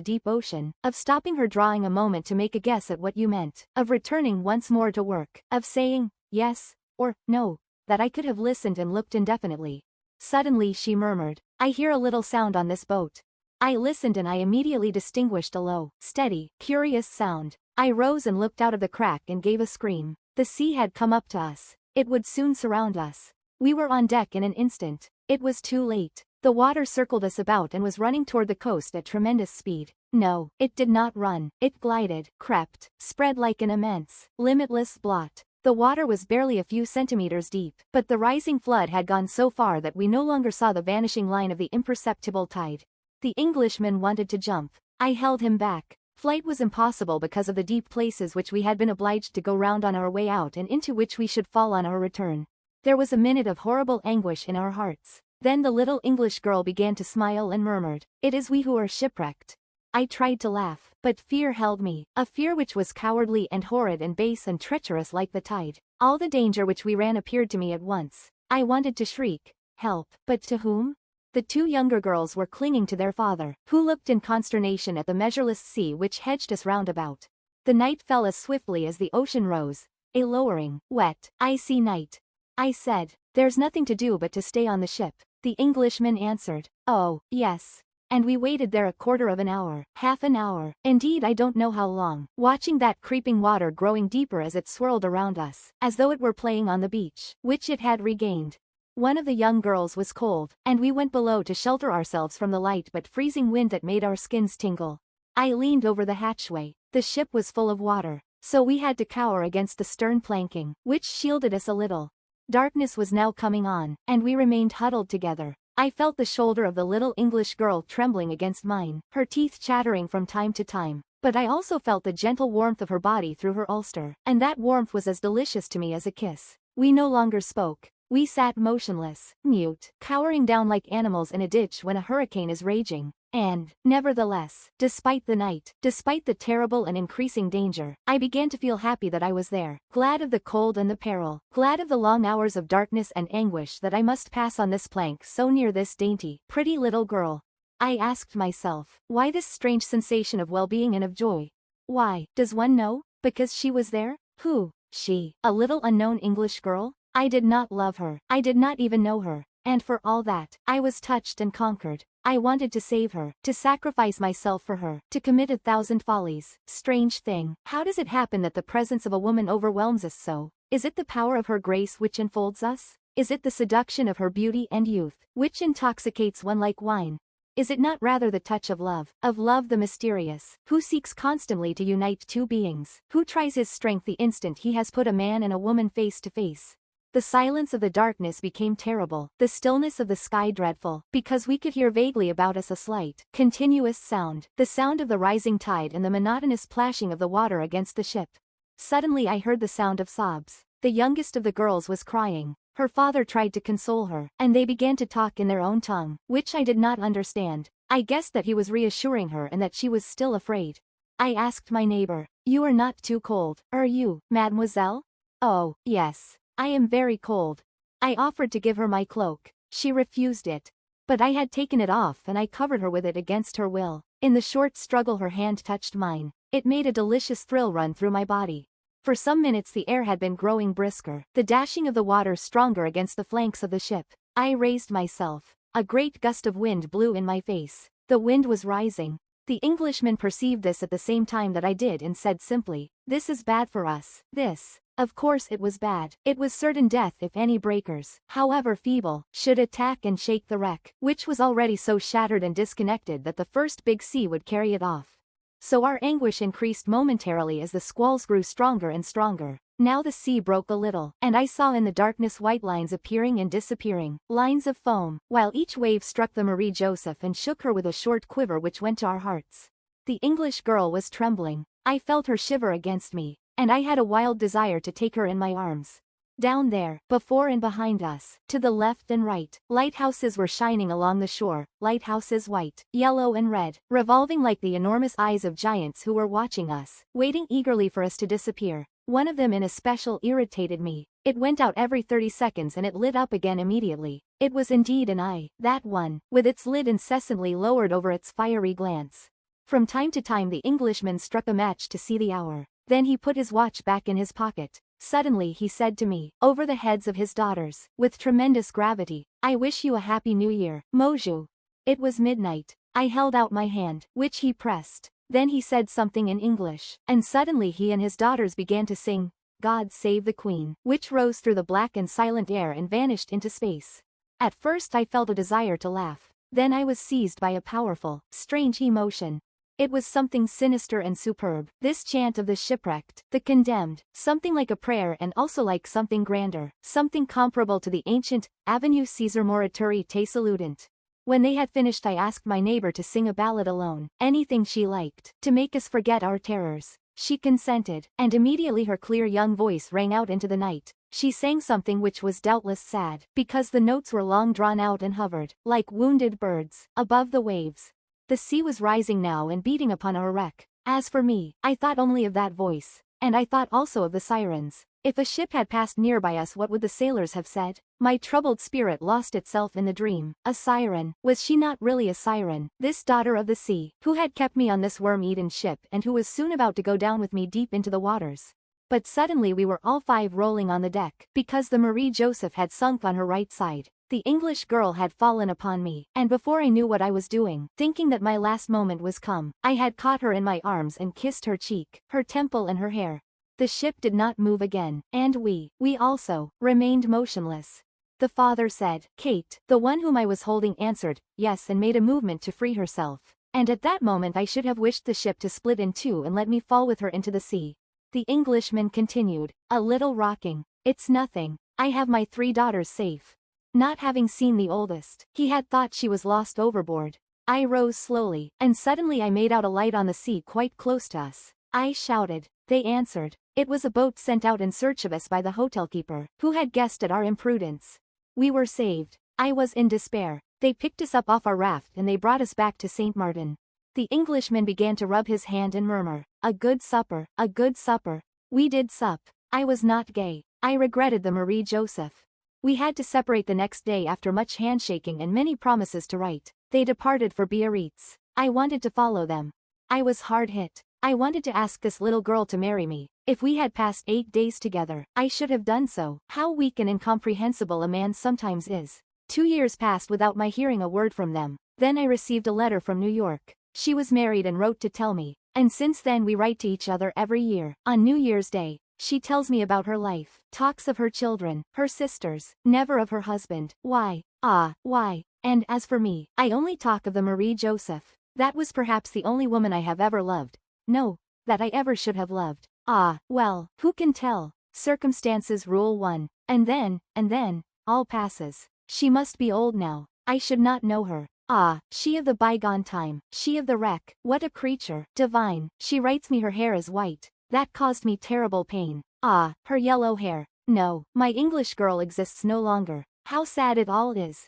deep ocean, of stopping her drawing a moment to make a guess at what you meant, of returning once more to work, of saying, yes, or, no, that I could have listened and looked indefinitely. Suddenly she murmured, "I hear a little sound on this boat." I listened and I immediately distinguished a low, steady, curious sound. I rose and looked out of the crack and gave a scream. The sea had come up to us. It would soon surround us. We were on deck in an instant. It was too late. The water circled us about and was running toward the coast at tremendous speed. No, it did not run. It glided, crept, spread like an immense, limitless blot. The water was barely a few centimeters deep, but the rising flood had gone so far that we no longer saw the vanishing line of the imperceptible tide. The Englishman wanted to jump. I held him back. Flight was impossible because of the deep places which we had been obliged to go round on our way out and into which we should fall on our return. There was a minute of horrible anguish in our hearts. Then the little English girl began to smile and murmured, "It is we who are shipwrecked." I tried to laugh, but fear held me, a fear which was cowardly and horrid and base and treacherous like the tide. All the danger which we ran appeared to me at once. I wanted to shriek, "Help!" But to whom? The 2 younger girls were clinging to their father, who looked in consternation at the measureless sea which hedged us round about. The night fell as swiftly as the ocean rose, a lowering, wet, icy night. I said, "There's nothing to do but to stay on the ship." The Englishman answered, "Oh, yes." And we waited there a quarter of an hour, half an hour, indeed I don't know how long, watching that creeping water growing deeper as it swirled around us, as though it were playing on the beach, which it had regained. One of the young girls was cold, and we went below to shelter ourselves from the light but freezing wind that made our skins tingle. I leaned over the hatchway. The ship was full of water, so we had to cower against the stern planking, which shielded us a little. Darkness was now coming on, and we remained huddled together. I felt the shoulder of the little English girl trembling against mine, her teeth chattering from time to time, but I also felt the gentle warmth of her body through her ulster, and that warmth was as delicious to me as a kiss. We no longer spoke. We sat motionless, mute, cowering down like animals in a ditch when a hurricane is raging. And, nevertheless, despite the night, despite the terrible and increasing danger, I began to feel happy that I was there, glad of the cold and the peril, glad of the long hours of darkness and anguish that I must pass on this plank so near this dainty, pretty little girl. I asked myself, why this strange sensation of well-being and of joy? Why, does one know? Because she was there? Who? She, a little unknown English girl? I did not love her, I did not even know her, and for all that, I was touched and conquered. I wanted to save her, to sacrifice myself for her, to commit 1,000 follies. Strange thing, how does it happen that the presence of a woman overwhelms us so? Is it the power of her grace which enfolds us? Is it the seduction of her beauty and youth, which intoxicates one like wine? Is it not rather the touch of love the mysterious, who seeks constantly to unite two beings, who tries his strength the instant he has put a man and a woman face to face? The silence of the darkness became terrible, the stillness of the sky dreadful, because we could hear vaguely about us a slight, continuous sound, the sound of the rising tide and the monotonous plashing of the water against the ship. Suddenly I heard the sound of sobs. The youngest of the girls was crying. Her father tried to console her, and they began to talk in their own tongue, which I did not understand. I guessed that he was reassuring her and that she was still afraid. I asked my neighbor, "You are not too cold, are you, mademoiselle?" "Oh, yes. I am very cold." I offered to give her my cloak. She refused it. But I had taken it off and I covered her with it against her will. In the short struggle her hand touched mine. It made a delicious thrill run through my body. For some minutes the air had been growing brisker, the dashing of the water stronger against the flanks of the ship. I raised myself. A great gust of wind blew in my face. The wind was rising. The Englishman perceived this at the same time that I did and said simply, "This is bad for us, this." Of course it was bad. It was certain death if any breakers, however feeble, should attack and shake the wreck, which was already so shattered and disconnected that the first big sea would carry it off. So our anguish increased momentarily as the squalls grew stronger and stronger. Now the sea broke a little, and I saw in the darkness white lines appearing and disappearing, lines of foam, while each wave struck the Marie Joseph and shook her with a short quiver which went to our hearts. The English girl was trembling. I felt her shiver against me, and I had a wild desire to take her in my arms. Down there, before and behind us, to the left and right, lighthouses were shining along the shore, lighthouses white, yellow and red, revolving like the enormous eyes of giants who were watching us, waiting eagerly for us to disappear. One of them in especial irritated me. It went out every 30 seconds and it lit up again immediately. It was indeed an eye, that one, with its lid incessantly lowered over its fiery glance. From time to time the Englishman struck a match to see the hour. Then he put his watch back in his pocket. Suddenly he said to me, over the heads of his daughters, with tremendous gravity, "I wish you a happy new year, Moju." It was midnight. I held out my hand, which he pressed. Then he said something in English, and suddenly he and his daughters began to sing, "God Save the Queen," which rose through the black and silent air and vanished into space. At first I felt a desire to laugh. Then I was seized by a powerful, strange emotion. It was something sinister and superb, this chant of the shipwrecked, the condemned, something like a prayer and also like something grander, something comparable to the ancient Avenue Caesar Morituri te Saludant. When they had finished I asked my neighbor to sing a ballad alone, anything she liked, to make us forget our terrors. She consented, and immediately her clear young voice rang out into the night. She sang something which was doubtless sad, because the notes were long drawn out and hovered, like wounded birds, above the waves. The sea was rising now and beating upon our wreck. As for me, I thought only of that voice. And I thought also of the sirens. If a ship had passed near by us, what would the sailors have said? My troubled spirit lost itself in the dream. A siren, was she not really a siren, this daughter of the sea, who had kept me on this worm-eaten ship and who was soon about to go down with me deep into the waters? But suddenly we were all five rolling on the deck, because the Marie Joseph had sunk on her right side. The English girl had fallen upon me, and before I knew what I was doing, thinking that my last moment was come, I had caught her in my arms and kissed her cheek, her temple and her hair. The ship did not move again, and we also, remained motionless. The father said, "Kate," the one whom I was holding answered, "Yes," and made a movement to free herself. And at that moment I should have wished the ship to split in two and let me fall with her into the sea. The Englishman continued, a little rocking, "It's nothing. I have my 3 daughters safe." Not having seen the oldest, he had thought she was lost overboard. I rose slowly, and suddenly I made out a light on the sea quite close to us. I shouted. They answered. It was a boat sent out in search of us by the hotel keeper, who had guessed at our imprudence. We were saved. I was in despair. They picked us up off our raft and they brought us back to St. Martin. The Englishman began to rub his hand and murmur, "A good supper, a good supper." We did sup. I was not gay. I regretted the Marie Joseph. We had to separate the next day after much handshaking and many promises to write. They departed for Biarritz. I wanted to follow them. I was hard hit. I wanted to ask this little girl to marry me. If we had passed 8 days together, I should have done so. How weak and incomprehensible a man sometimes is. 2 years passed without my hearing a word from them. Then I received a letter from New York. She was married and wrote to tell me. And since then we write to each other every year. On New Year's Day, she tells me about her life, talks of her children, her sisters, never of her husband. Why? Ah, why? And as for me, I only talk of the Marie Joseph. That was perhaps the only woman I have ever loved. No, that I ever should have loved. Ah, well, who can tell? Circumstances rule one. And then, all passes. She must be old now. I should not know her. Ah, she of the bygone time, she of the wreck, what a creature, divine. She writes me her hair is white. That caused me terrible pain. Ah, her yellow hair. No, my English girl exists no longer. How sad it all is.